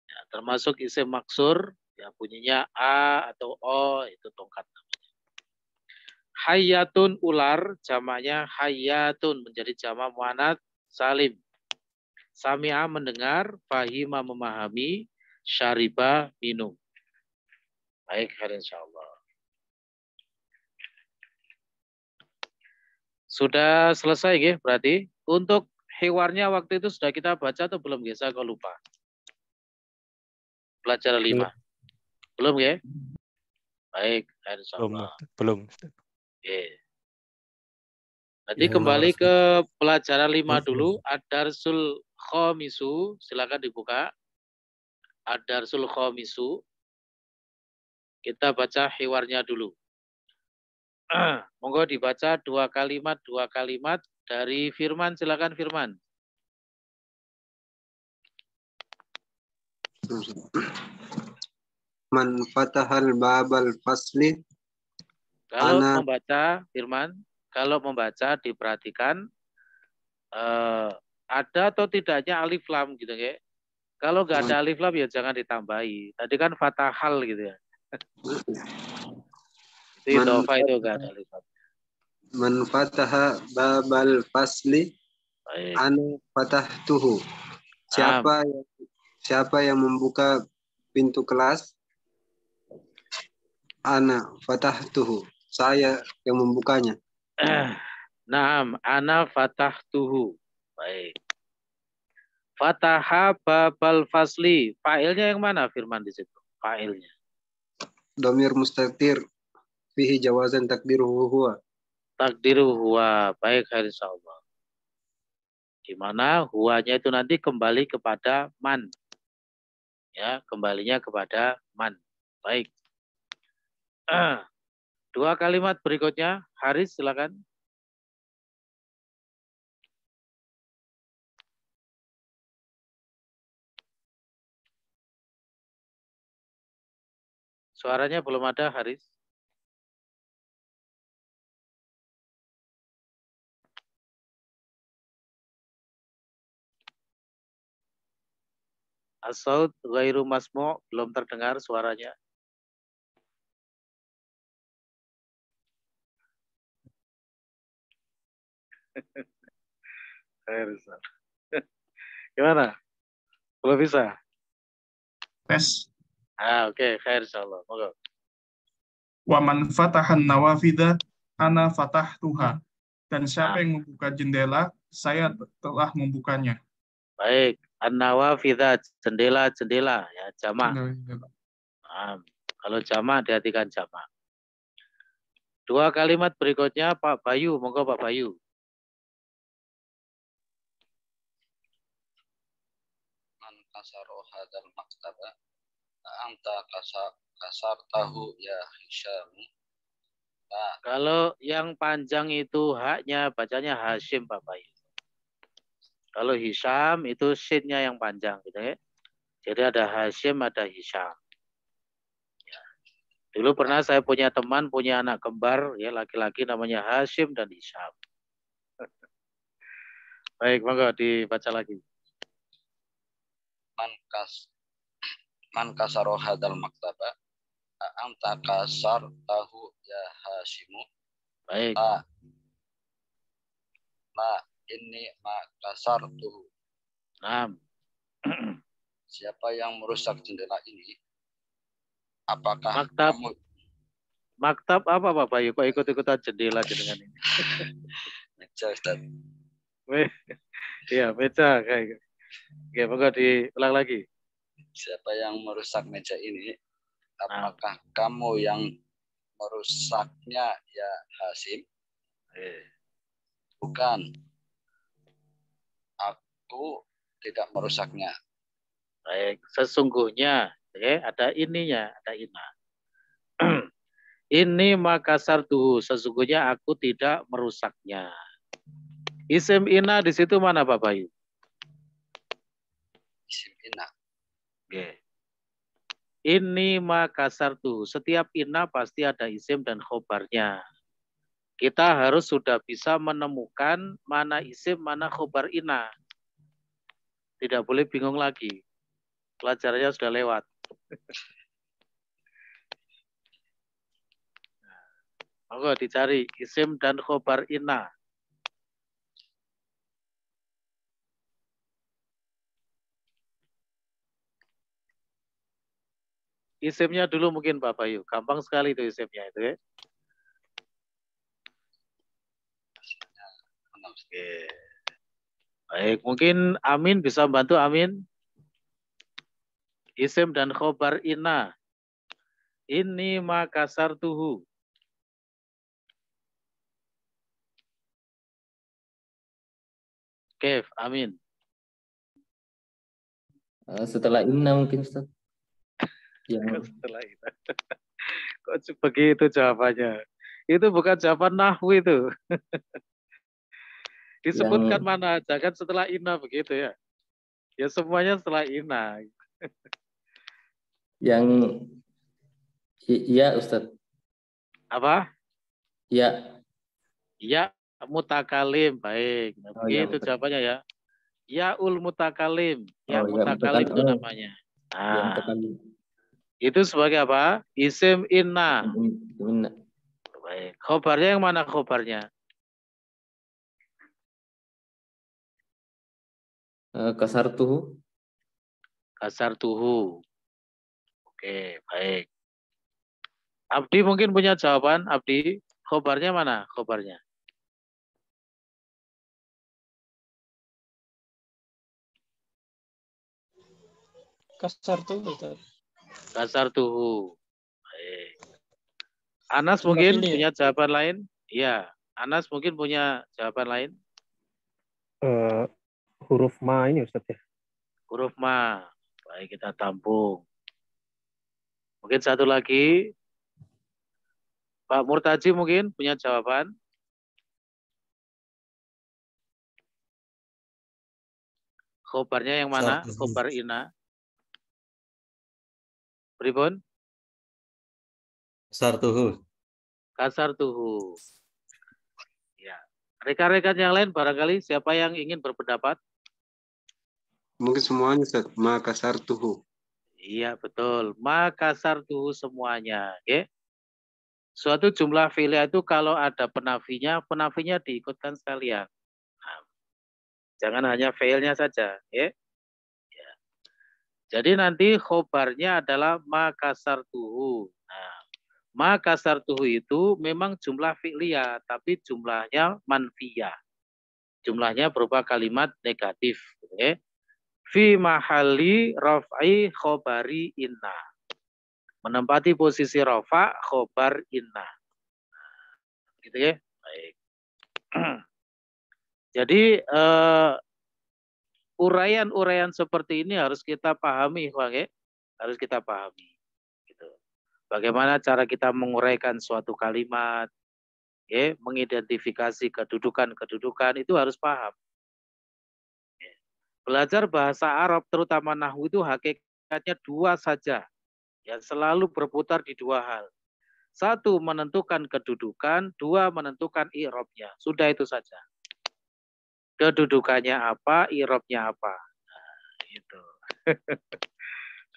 Ya, termasuk isim maksur, ya bunyinya A atau O, itu tongkat namanya. Hayyatun ular, jamaknya hayyatun, menjadi jamak muannats salim. Sami'a mendengar, fahima memahami, syariba minum. Baik, insyaallah. Sudah selesai ya, berarti untuk hewarnya waktu itu sudah kita baca atau belum ya? Saya kok lupa. Pelajaran 5. Belum ya? Baik, insyaallah. Belum. Oke. Nanti kembali ke pelajaran 5 dulu. Ad-darsul khamisu, silakan dibuka. Ad-darsul khamisu. Kita baca hewarnya dulu. Monggo dibaca 2 kalimat dari Firman, silakan Firman. Man fatahal babal fasli. Kalau membaca Firman, kalau membaca diperhatikan ada atau tidaknya alif lam gitu ya. Kalau nggak ada alif lam ya jangan ditambahi. Tadi kan fatahal gitu ya. Itu idhofah itu nggak ada alif lam. Man fataha babal fasli. Ana fatahtuhu. Siapa yang membuka pintu kelas? Ana fatahtuhu. Saya yang membukanya. Naam, ana fatahtuhu. Baik. Fataha babal fasli. Fa'ilnya yang mana Firman di situ? Fa'ilnya. Dhamir mustatir fihi jawazan takdiruhu huwa. Takdiruhu huwa. Baik, insyaallah. Di mana huwanya itu nanti kembali kepada man. Ya, kembalinya kepada man. Baik. Dua kalimat berikutnya, Haris silakan. Suaranya belum ada, Haris. As-saut ghairu masmu', belum terdengar suaranya. Gimana? Belum bisa? Tes. Oke, khair insyaallah. Moga. Wa man fatahan nawafidha ana fatahtuha. Dan siapa yang membuka jendela, saya telah membukanya. Baik, an-nawafidha, jendela-jendela ya, jamak. Kalau jamak diartikan jamak. Dua kalimat berikutnya Pak Bayu, monggo Pak Bayu. Man kasaro hadal maktaba anta kasar tahu ya Hisham. Nah, kalau yang panjang itu haknya bacanya Hashim Pak Bayu. Kalau Hisham itu shinnya yang panjang gitu ya. Jadi ada Hashim, ada Hisham. Ya. Dulu pernah saya punya teman punya anak kembar ya, laki-laki namanya Hashim dan Hisham. Baik, monggo dibaca lagi. Man kasaro hadal maktaba anta kasar tahu ya Hashimu. Baik. Ini kasar tuh. Siapa yang merusak jendela ini? Apakah maktab apa Pak Bayu? Kok ikut-ikutan jendela dengan ini? Meja, Ustaz. Iya, meja kayak. Oke, monggo diulang lagi. Siapa yang merusak meja ini? Apakah kamu yang merusaknya ya Hasim? Bukan. Aku tidak merusaknya. Baik, sesungguhnya ada ininya, ada ina. Ini makasar tuh, sesungguhnya aku tidak merusaknya. Isim ina di situ mana Pak Bayu? Isim ina. Oke. Ini makasar tuh, setiap ina pasti ada isim dan khobarnya. Kita harus sudah bisa menemukan mana isim, mana khobar ina. Tidak boleh bingung lagi. Pelajarannya sudah lewat. Monggo dicari isim dan khobar ina. Isimnya dulu mungkin Pak Bayu. Gampang sekali itu isimnya itu ya. Oke. Baik, mungkin Amin bisa bantu Amin. Isim dan khobar ina. Ini makasar tuhu. Kev, Amin. Setelah inna mungkin Ustaz. Setelah itu. Kok begitu jawabannya? Itu bukan jawaban nahwu itu. Disebutkan mana? Jangan setelah inna begitu ya. Ya semuanya setelah inna. Yang iya Ustaz. Apa? Ya. Ya mutakalim. Baik. Nah, begitu ya, jawabannya ya. Yaul mutakalim. Ya mutakalim itu namanya. Nah. Itu sebagai apa? Isim inna. Baik. Khobarnya yang mana khobarnya? Kasar tuhu. Kasar tuhu. Oke, baik. Abdi mungkin punya jawaban. Abdi, khobarnya mana? Khobarnya. Kasar tuhu. Kasar tuhu. Baik. Anas mungkin punya jawaban lain? Iya. Anas mungkin punya jawaban lain? Huruf ma ini Ustaz ya. Huruf ma. Baik, kita tampung. Mungkin satu lagi. Pak Murtaji mungkin punya jawaban. Khobarnya yang mana? Khobar ina. Pripun? Kasartuhu. Kasartuhu. Ya. Rekan-rekan yang lain barangkali siapa yang ingin berpendapat? Mungkin semuanya Ustaz. Ma kasartuhu. Iya, betul. Ma kasartuhu semuanya. Oke. Suatu jumlah fi'liyah itu kalau ada penafinya, penafinya diikutkan sekalian. Nah, jangan hanya fi'ilnya saja. Ya. Ya. Jadi nanti khobarnya adalah ma kasartuhu. Nah, ma kasartuhu itu memang jumlah fi'liyah, tapi jumlahnya manfiyah. Jumlahnya berupa kalimat negatif. Okay. Fi mahali raf'i khobari inna. Menempati posisi rafa khobar inna. Gitu ya. Baik. Jadi uraian-uraian seperti ini harus kita pahami, ya. Harus kita pahami. Gitu. Bagaimana cara kita menguraikan suatu kalimat, ya, mengidentifikasi kedudukan-kedudukan itu harus paham. Ya. Belajar bahasa Arab terutama nahwu itu hakikatnya dua saja. Ya, selalu berputar di dua hal. Satu, menentukan kedudukan. Dua, menentukan i'rabnya. Sudah itu saja. Kedudukannya apa, i'rabnya apa. Nah, itu.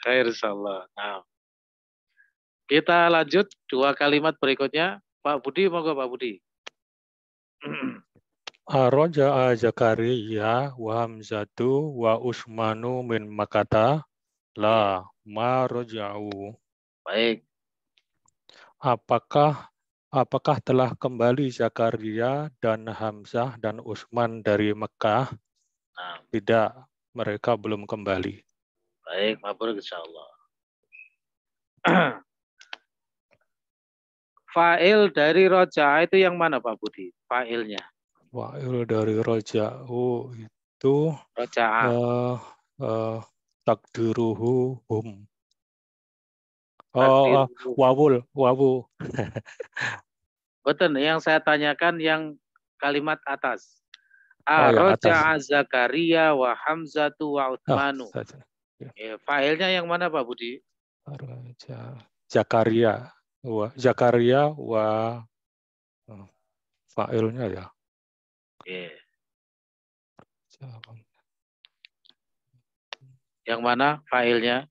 Khair insyaallah. Nah, kita lanjut dua kalimat berikutnya. Pak Budi, monggo Pak Budi. Raja'a Zakaria wa Hamzatu wa Usmanu min Makata la ma raja'u. Baik. Apakah telah kembali Zakaria dan Hamzah dan Utsman dari Mekah? Nah. Tidak, mereka belum kembali. Baik, mabrur insyaallah. Fa'il dari roja'a itu yang mana Pak Budi? Fa'ilnya. Fa'il dari roja'u itu roja'a. Takdiruhu hum. Wawu. Betul, yang saya tanyakan yang kalimat atas. Roja'a Zakaria wa Hamzatu wa Utsmanu. Ya, fa'ilnya yang mana Pak Budi? Zakaria wa fa'ilnya ya. Yeah. Yang mana fa'ilnya?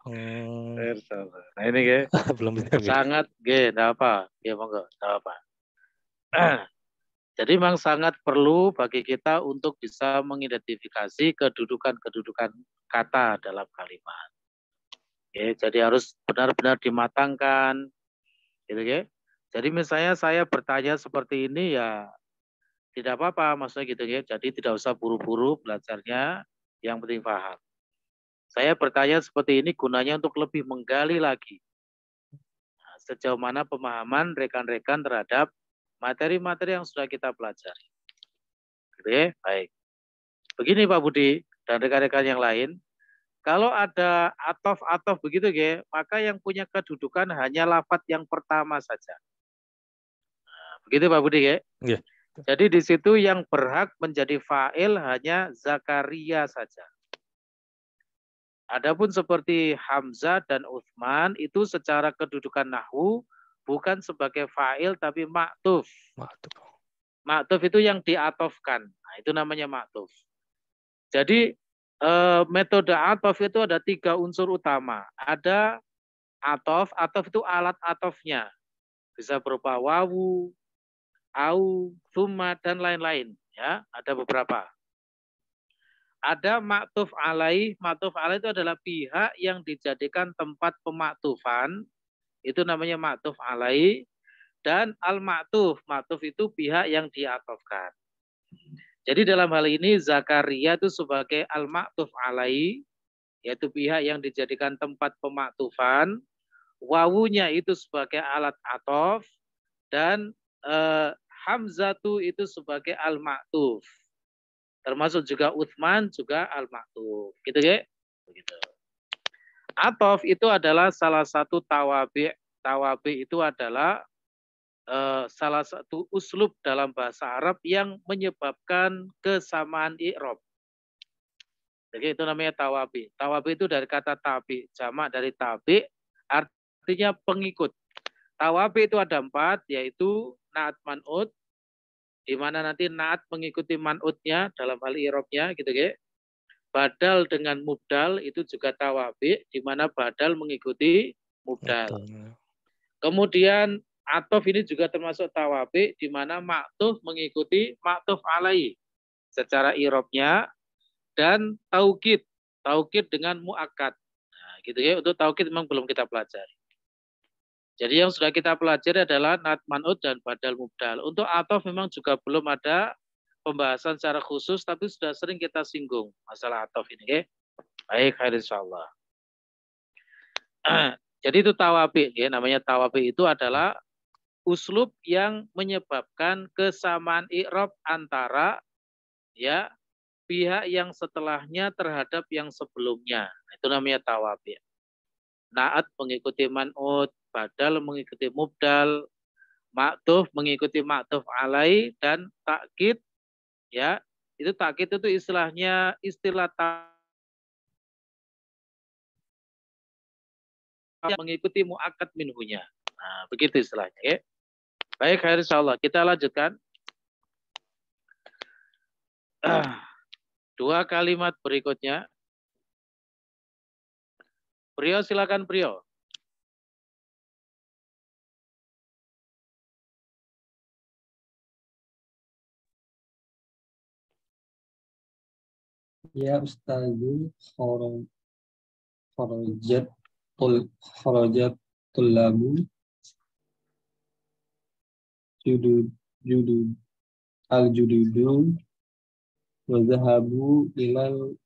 Nah ini ke belum sangat enggak apa. Ya monggo, enggak apa. Jadi memang sangat perlu bagi kita untuk bisa mengidentifikasi kedudukan-kedudukan kata dalam kalimat. Oke, jadi harus benar-benar dimatangkan. Gitu ya. Jadi misalnya saya bertanya seperti ini ya tidak apa-apa, maksudnya gitu ya. Jadi tidak usah buru-buru belajarnya, yang penting paham. Saya bertanya seperti ini gunanya untuk lebih menggali lagi. Nah, sejauh mana pemahaman rekan-rekan terhadap materi-materi yang sudah kita pelajari. Gitu ya? Baik. Begini Pak Budi dan rekan-rekan yang lain. Kalau ada atof-atof begitu ya, maka yang punya kedudukan hanya lafaz yang pertama saja. Nah, begitu Pak Budi ya? Yeah. Jadi di situ yang berhak menjadi fa'il hanya Zakaria saja. Adapun seperti Hamzah dan Utsman itu secara kedudukan nahwu bukan sebagai fa'il tapi ma'tuf. Ma'tuf itu yang diatofkan. Nah, itu namanya ma'tuf. Jadi metode atof itu ada 3 unsur utama. Ada atof itu alat atofnya. Bisa berupa wawu, au, tsumma dan lain-lain. Ya, ada beberapa. Ada ma'tuf alaih. Ma'tuf alaih itu adalah pihak yang dijadikan tempat pemaktufan. Itu namanya ma'tuf alaih. Dan al-ma'tuf. Ma'tuf itu pihak yang diatofkan. Jadi dalam hal ini Zakaria itu sebagai al-ma'tuf alaih. Yaitu pihak yang dijadikan tempat pemaktufan. Wawunya itu sebagai alat atof. Dan Hamzatu itu sebagai al-ma'tuf. Termasuk juga Utsman juga al-ma'tuf. Gitu ya? Begitu. Atof itu adalah salah satu tawabi. Tawabi itu adalah salah satu uslub dalam bahasa Arab yang menyebabkan kesamaan i'rab. Jadi itu namanya tawabi. Tawabi itu dari kata tabi, jamak dari tabi, artinya pengikut. Tawabi itu ada 4, yaitu naat man'ut, di mana nanti naat mengikuti man'utnya dalam hal i'rabnya, gitu ya. Badal dengan mubdal itu juga tawabi, di mana badal mengikuti mubdal. Kemudian atof ini juga termasuk tawabi, di mana ma'tuf mengikuti ma'tuf alai secara i'rabnya, dan taukid dengan muakkad. Nah, gitu ya. Untuk taukid memang belum kita pelajari. Jadi yang sudah kita pelajari adalah naat man'ut dan badal mubdal. Untuk atof memang juga belum ada pembahasan secara khusus, tapi sudah sering kita singgung masalah atof ini. Ya. Baik, insyaallah. Jadi itu tawabi, ya. Namanya tawabi itu adalah uslub yang menyebabkan kesamaan i'rab antara ya pihak yang setelahnya terhadap yang sebelumnya. Itu namanya tawabi. Naat mengikuti man'ut, badal mengikuti mubdal, ma'tuf mengikuti ma'tuf alai, dan takkid, ya, itu takkid itu istilahnya istilah mengikuti muakkad minhunya. Nah, begitu istilahnya. Ya. Baik, insyaallah. Kita lanjutkan. 2 kalimat berikutnya. Prio, silakan Prio. Ya Ustazu, kharajat tullabu al-jududu wa zahabu ilal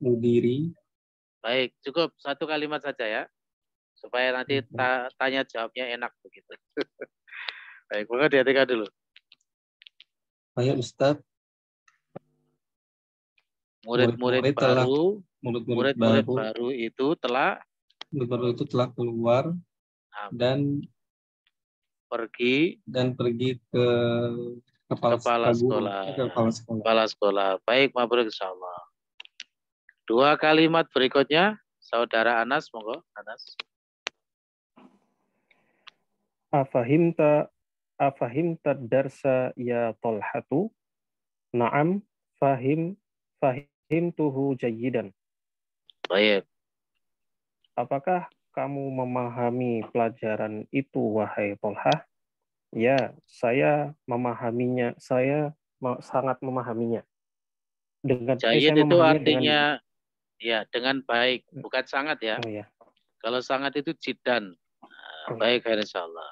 mudiri. Baik, cukup 1 kalimat saja ya. Supaya nanti tanya jawabnya enak begitu. Baik, maka dihatikan dulu. Baik Ustaz. Murid-murid baru itu telah keluar dan pergi ke kepala sekolah. Baik, mabrur insyaallah. 2 kalimat berikutnya, Saudara Anas, monggo Anas. Afahimta darsa ya Talhatu? Na'am, fahimtuhu jayyidan. Baik. Apakah kamu memahami pelajaran itu, wahai Tolhah? Ya, saya memahaminya. Saya sangat memahaminya. Jayyid itu artinya dengan baik, bukan sangat ya. Oh, ya. Kalau sangat itu jiddan. Nah, baik, insyaallah.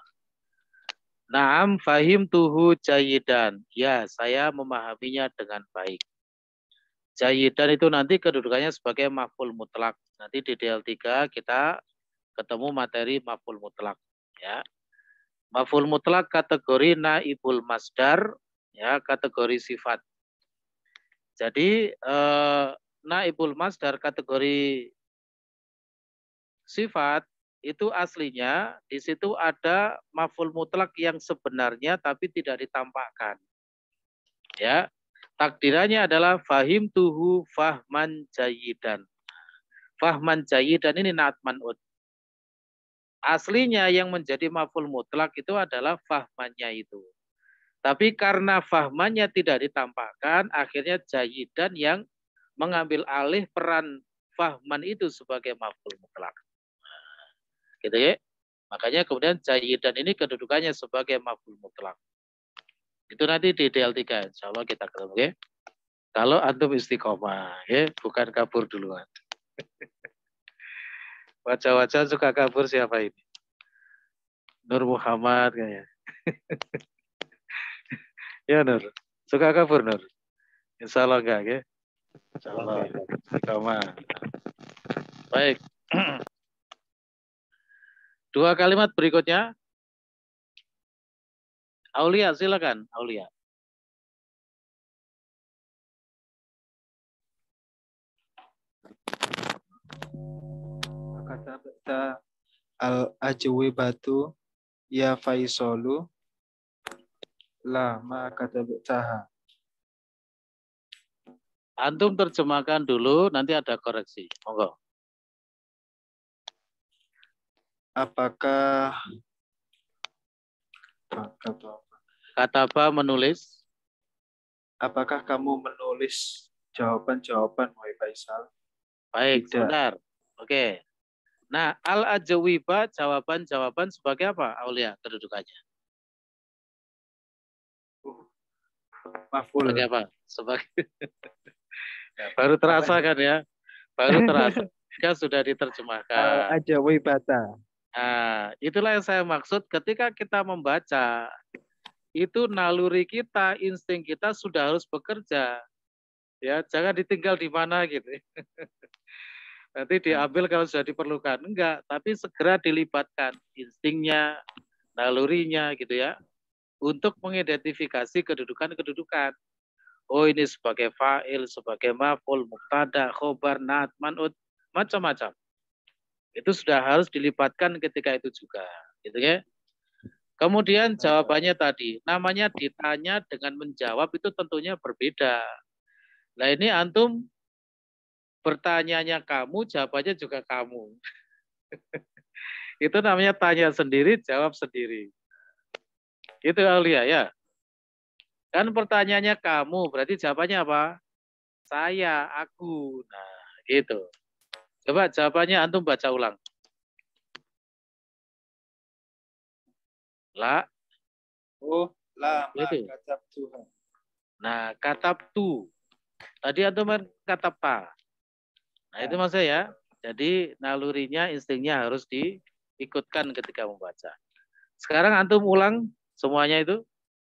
Naam fahimtuhu jayyidan. Ya, saya memahaminya dengan baik. Jayyidan itu nanti kedudukannya sebagai maf'ul mutlak. Nanti di DL3 kita ketemu materi maf'ul mutlak, ya. Maf'ul mutlak kategori naibul masdar, ya, kategori sifat. Jadi naibul masdar kategori sifat itu aslinya di situ ada maf'ul mutlak yang sebenarnya tapi tidak ditampakkan. Ya. Takdirannya adalah fahimtuhu fahman jayyidan. Fahman jayyidan ini naat man'ut. Aslinya yang menjadi maf'ul mutlak itu adalah fahmannya itu. Tapi karena fahmannya tidak ditampakkan, akhirnya jayyidan yang mengambil alih peran fahman itu sebagai maf'ul mutlak. Gitu ya. Makanya kemudian jayyidan ini kedudukannya sebagai maf'ul mutlak. Itu nanti di DL3, insya Allah kita ketemu ya. Kalau antum istiqomah, ya, bukan kabur duluan. Wajah-wajah suka kabur siapa ini? Nur Muhammad kayaknya. Ya Nur, suka kabur Nur? Insya Allah enggak ya. Insya Allah istiqomah. Baik. 2 kalimat berikutnya. Aulia, silakan Aulia. katabta al-ajwibatu ya Faisolu la ma katabtaha. Antum terjemahkan dulu, nanti ada koreksi. Monggo. Apakah Kataba menulis. Apakah kamu menulis jawaban-jawaban, wahai Faisal? Baik, Tidak. sebentar. Oke. Nah, al-ajwiba jawaban-jawaban sebagai apa, Aulia, kedudukannya? Maf'ul. Sebagai apa? Sebagai ya, baru terasa kan ya? Baru terasa. Jika sudah diterjemahkan. Al-ajwibata. Nah, itulah yang saya maksud ketika kita membaca, itu naluri kita, insting kita sudah harus bekerja. Ya, jangan ditinggal di mana gitu. Nanti diambil kalau sudah diperlukan. Enggak, tapi segera dilibatkan instingnya, nalurinya gitu ya. Untuk mengidentifikasi kedudukan-kedudukan. Oh, ini sebagai fa'il, sebagai maf'ul, mubtada, khobar, na'at, man'ut, macam-macam. Itu sudah harus dilibatkan ketika itu juga, gitu ya. Kemudian jawabannya tadi, namanya ditanya dengan menjawab itu tentunya berbeda. Nah, ini antum bertanyanya kamu, jawabannya juga kamu. Itu namanya tanya sendiri, jawab sendiri. Itu Aulia ya. Kan pertanyaannya kamu, berarti jawabannya apa? Saya, aku. Nah, gitu. Coba jawabannya antum baca ulang. La. Oh, la ma Itu. katabtuha. Nah, katabtu. Tadi antum kan katabta. Nah, itu maksudnya ya. Jadi nalurinya, instingnya harus diikutkan ketika membaca. Sekarang antum ulang semuanya itu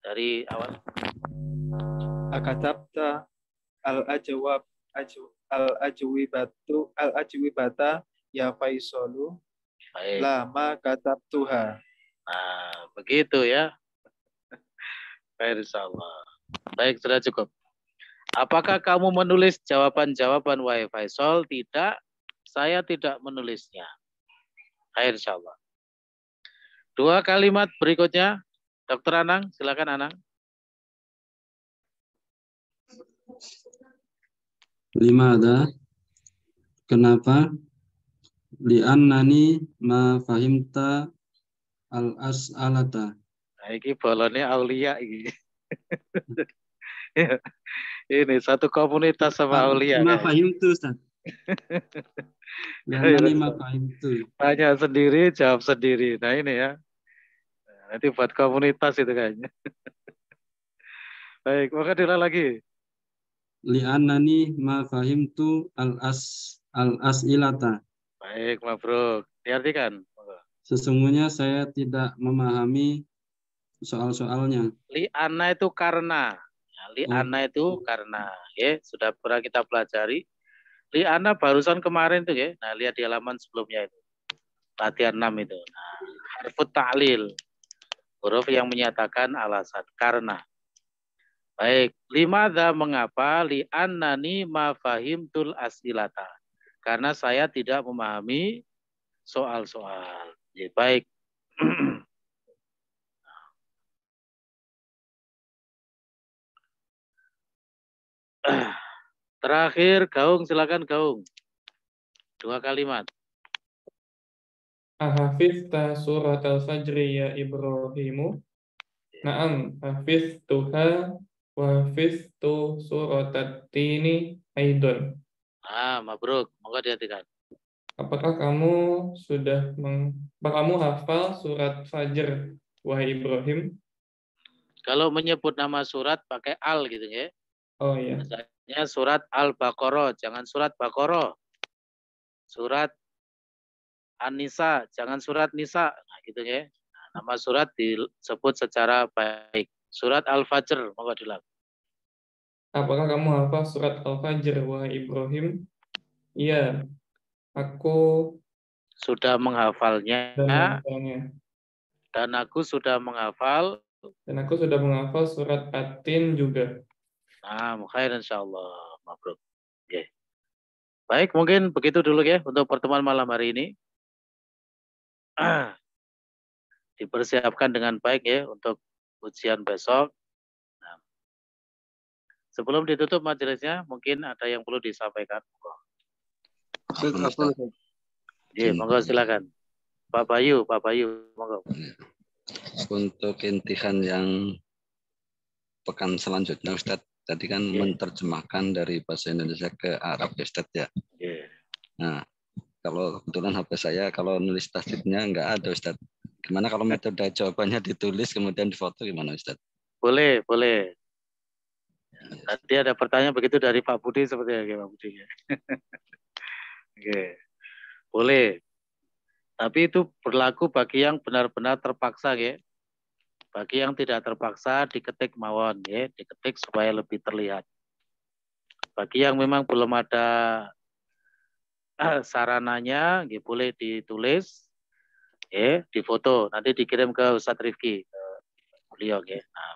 dari awal. Akatabta al-ajwibata ya Faisolu Baik. lama katabtuha. Nah, begitu ya. Baik, insyaallah. Baik, sudah cukup. Apakah kamu menulis jawaban-jawaban wahai Faisal? Tidak, saya tidak menulisnya. Baik, insyaallah. Dua kalimat berikutnya. Dokter Anang, silakan Anang. Limada? Kenapa? Li'annani ma fahimta al-as'alata. Nah, ini bolonnya Aulia ini. Ini satu komunitas sama Aulia. Ma fahimtu, Ustaz. Li'annani ma fahimtu. Tanya sendiri, jawab sendiri. Nah, ini ya. Nanti buat komunitas itu kayaknya. Baik, maka diulang lagi. Li'annani ma fahimtu al-as'ilata. Baik, mabruk. Diartikan. Sesungguhnya saya tidak memahami soal-soalnya. Li'anna itu karena. Ya, li'anna itu karena. Ya, sudah pernah kita pelajari. Li'anna barusan kemarin tuh ya. Nah, lihat di halaman sebelumnya itu. Latihan 6 itu. Nah, harfut ta'lil. Huruf yang menyatakan alasan. Karena. Baik. Limadha mengapa? Li'annani ma fahimtul as'ilata. Karena saya tidak memahami soal-soal. Ya, baik. Terakhir, Gaung, silakan Gaung. Dua kalimat. Ahafizta surat al-fajri ya Ibrahimu? Naam, hafiztuha wa hafiztu surat at-tini aidon. Ah, mabruk. Monggo diartikan. Apakah kamu kamu hafal surat Fajr, wahai Ibrahim? Kalau menyebut nama surat pakai al gitu ya. Oh iya. Misalnya surat Al-Baqarah, jangan surat Baqarah. Surat An-Nisa, jangan surat Nisa. Nah, gitu ya. Nah, nama surat disebut secara baik. Surat Al-Fajr, monggo diulang. Apakah kamu hafal surat Al-Fajr, wahai Ibrahim? Iya. Aku sudah menghafalnya. Dan aku sudah menghafal. Dan aku sudah menghafal surat At-Tin juga. Nah, khair insyaallah. Mabruk. Okay. Baik, mungkin begitu dulu ya untuk pertemuan malam hari ini. dipersiapkan dengan baik ya untuk ujian besok. Nah, sebelum ditutup majelisnya, mungkin ada yang perlu disampaikan. Ya, monggo silakan. Pak Bayu, monggo. Untuk intihan yang pekan selanjutnya, Ustadz, tadi kan menerjemahkan dari bahasa Indonesia ke Arab, Ustadz ya. Nah, kalau kebetulan HP saya kalau nulis tasdidnya nggak ada, Ustadz. Gimana kalau metode jawabannya ditulis kemudian difoto gimana, Ustadz? Boleh. Nanti ada pertanyaan begitu dari Pak Budi seperti Pak Budi. Oke. Boleh. Tapi itu berlaku bagi yang benar-benar terpaksa ya. Bagi yang tidak terpaksa diketik mawon ya, diketik supaya lebih terlihat. Bagi yang memang belum ada sarananya, ya, boleh ditulis. Difoto, nanti dikirim ke Ustadz Rifki, ke beliau. Nah,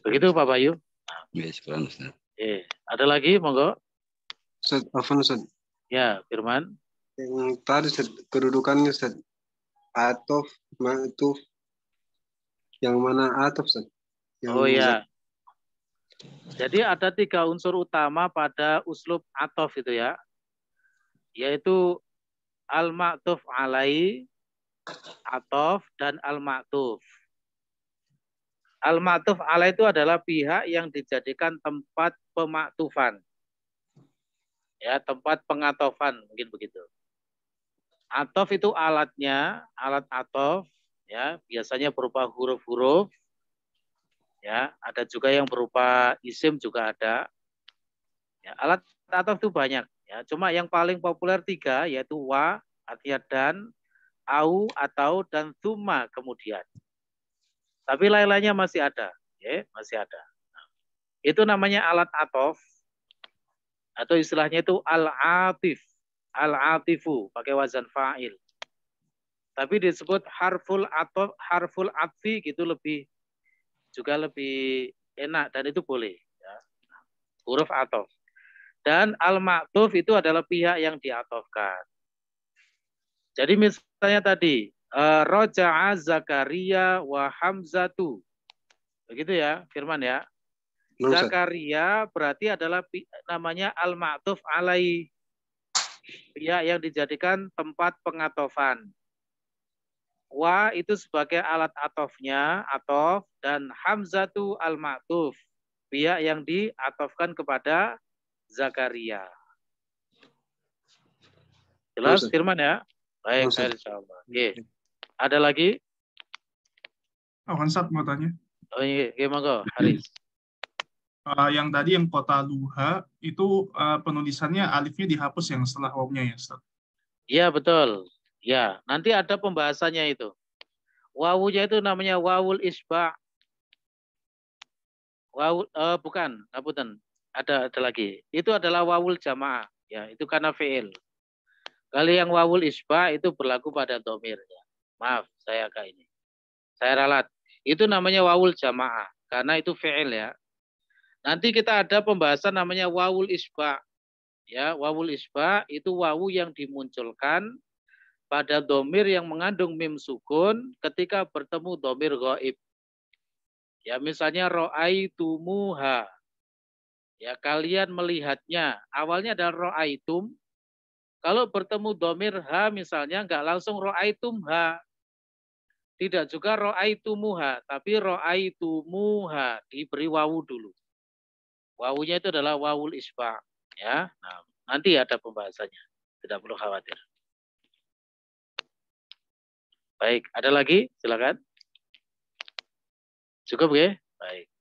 begitu Pak Bayu. Nah. Ada lagi, monggo. Ustadz, Afwan Ustadz. Ya, Firman. Yang tadi Ustadz, kedudukannya Ustadz, atof, ma'tuf, yang mana atof Ustadz? Ya. Jadi ada 3 unsur utama pada uslub atof itu ya, yaitu al-ma'tuf alai, atof, dan al-ma'tuf. Al-ma'tuf alai itu adalah pihak yang dijadikan tempat pemaktufan. Ya, tempat pengatofan, mungkin begitu. Atof itu alatnya, alat atof, ya, biasanya berupa huruf-huruf. Ya, ada juga yang berupa isim juga ada. Ya, alat atof itu banyak. Ya, cuma yang paling populer 3 yaitu wa, artinya dan, au atau, dan tsumma kemudian. Tapi lain-lainnya masih ada, ya, masih ada. Itu namanya alat atof, atau istilahnya itu al-atif, al-atifu, pakai wazan fa'il. Tapi disebut harful atof, harful atfi gitu lebih enak dan itu boleh. Ya. Huruf atof. Dan al-ma'tuf itu adalah pihak yang diatofkan. Jadi misalnya tadi, Roja'a Zakaria wa Hamzatu. Begitu ya, Firman ya. Zakaria berarti adalah namanya al-ma'tuf alai. Pihak yang dijadikan tempat pengatofan. Wa itu sebagai alat atofnya, atof, dan Hamzatu al-ma'tuf. Pihak yang diatofkan kepada Zakaria. Jelas, Firman ya? Baik, insyaallah. Oke. Ada lagi? Hansat mau tanya. Oh iya, monggo, Haris. Yang tadi yang kota luha itu penulisannya alifnya dihapus yang setelah wawunya ya, Ustaz? Iya, betul. Ya, nanti ada pembahasannya itu. Wawunya itu namanya wawul isba'. Wawul bukan, ngapunten. Ada lagi. Itu adalah wawul jamaah, ya, itu karena fi'il. Kali yang wawul isba' itu berlaku pada dhamir ya. Maaf, saya agak ini. Saya ralat. Itu namanya wawul jamaah karena itu fi'il ya. Nanti kita ada pembahasan namanya wawul isba'. Ya, wawul isba' itu wawu yang dimunculkan pada dhamir yang mengandung mim sukun ketika bertemu dhamir ghaib. Ya, misalnya ra'aitumuha. Ya, kalian melihatnya. Awalnya adalah ra'aitum. Kalau bertemu dhamir ha misalnya enggak langsung ra'aitumha. Tidak juga ra'aitumuha, tapi ra'aitumuha diberi wawu dulu. Wawunya itu adalah wawul isba', ya. Nah, nanti ada pembahasannya. Tidak perlu khawatir. Baik, ada lagi? Silakan. Cukup ya? Baik.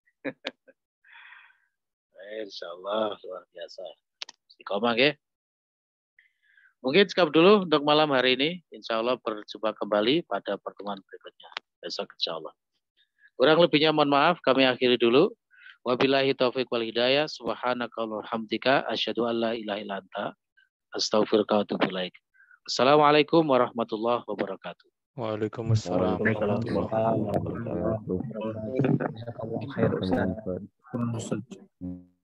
Insyaallah luar biasa. Istiqomah ya. Mungkin cukup dulu untuk malam hari ini. Insya Allah berjumpa kembali pada pertemuan berikutnya. Besok insya Allah. Kurang lebihnya mohon maaf. Kami akhiri dulu. Wabillahi taufiq wal hidayah. Subhanakallahumma hamdika. Asyhadu an la ilaha illa anta. Astaghfiruka wa atubu ilaik. Assalamualaikum warahmatullahi wabarakatuh. Waalaikumsalam warahmatullahi wabarakatuh.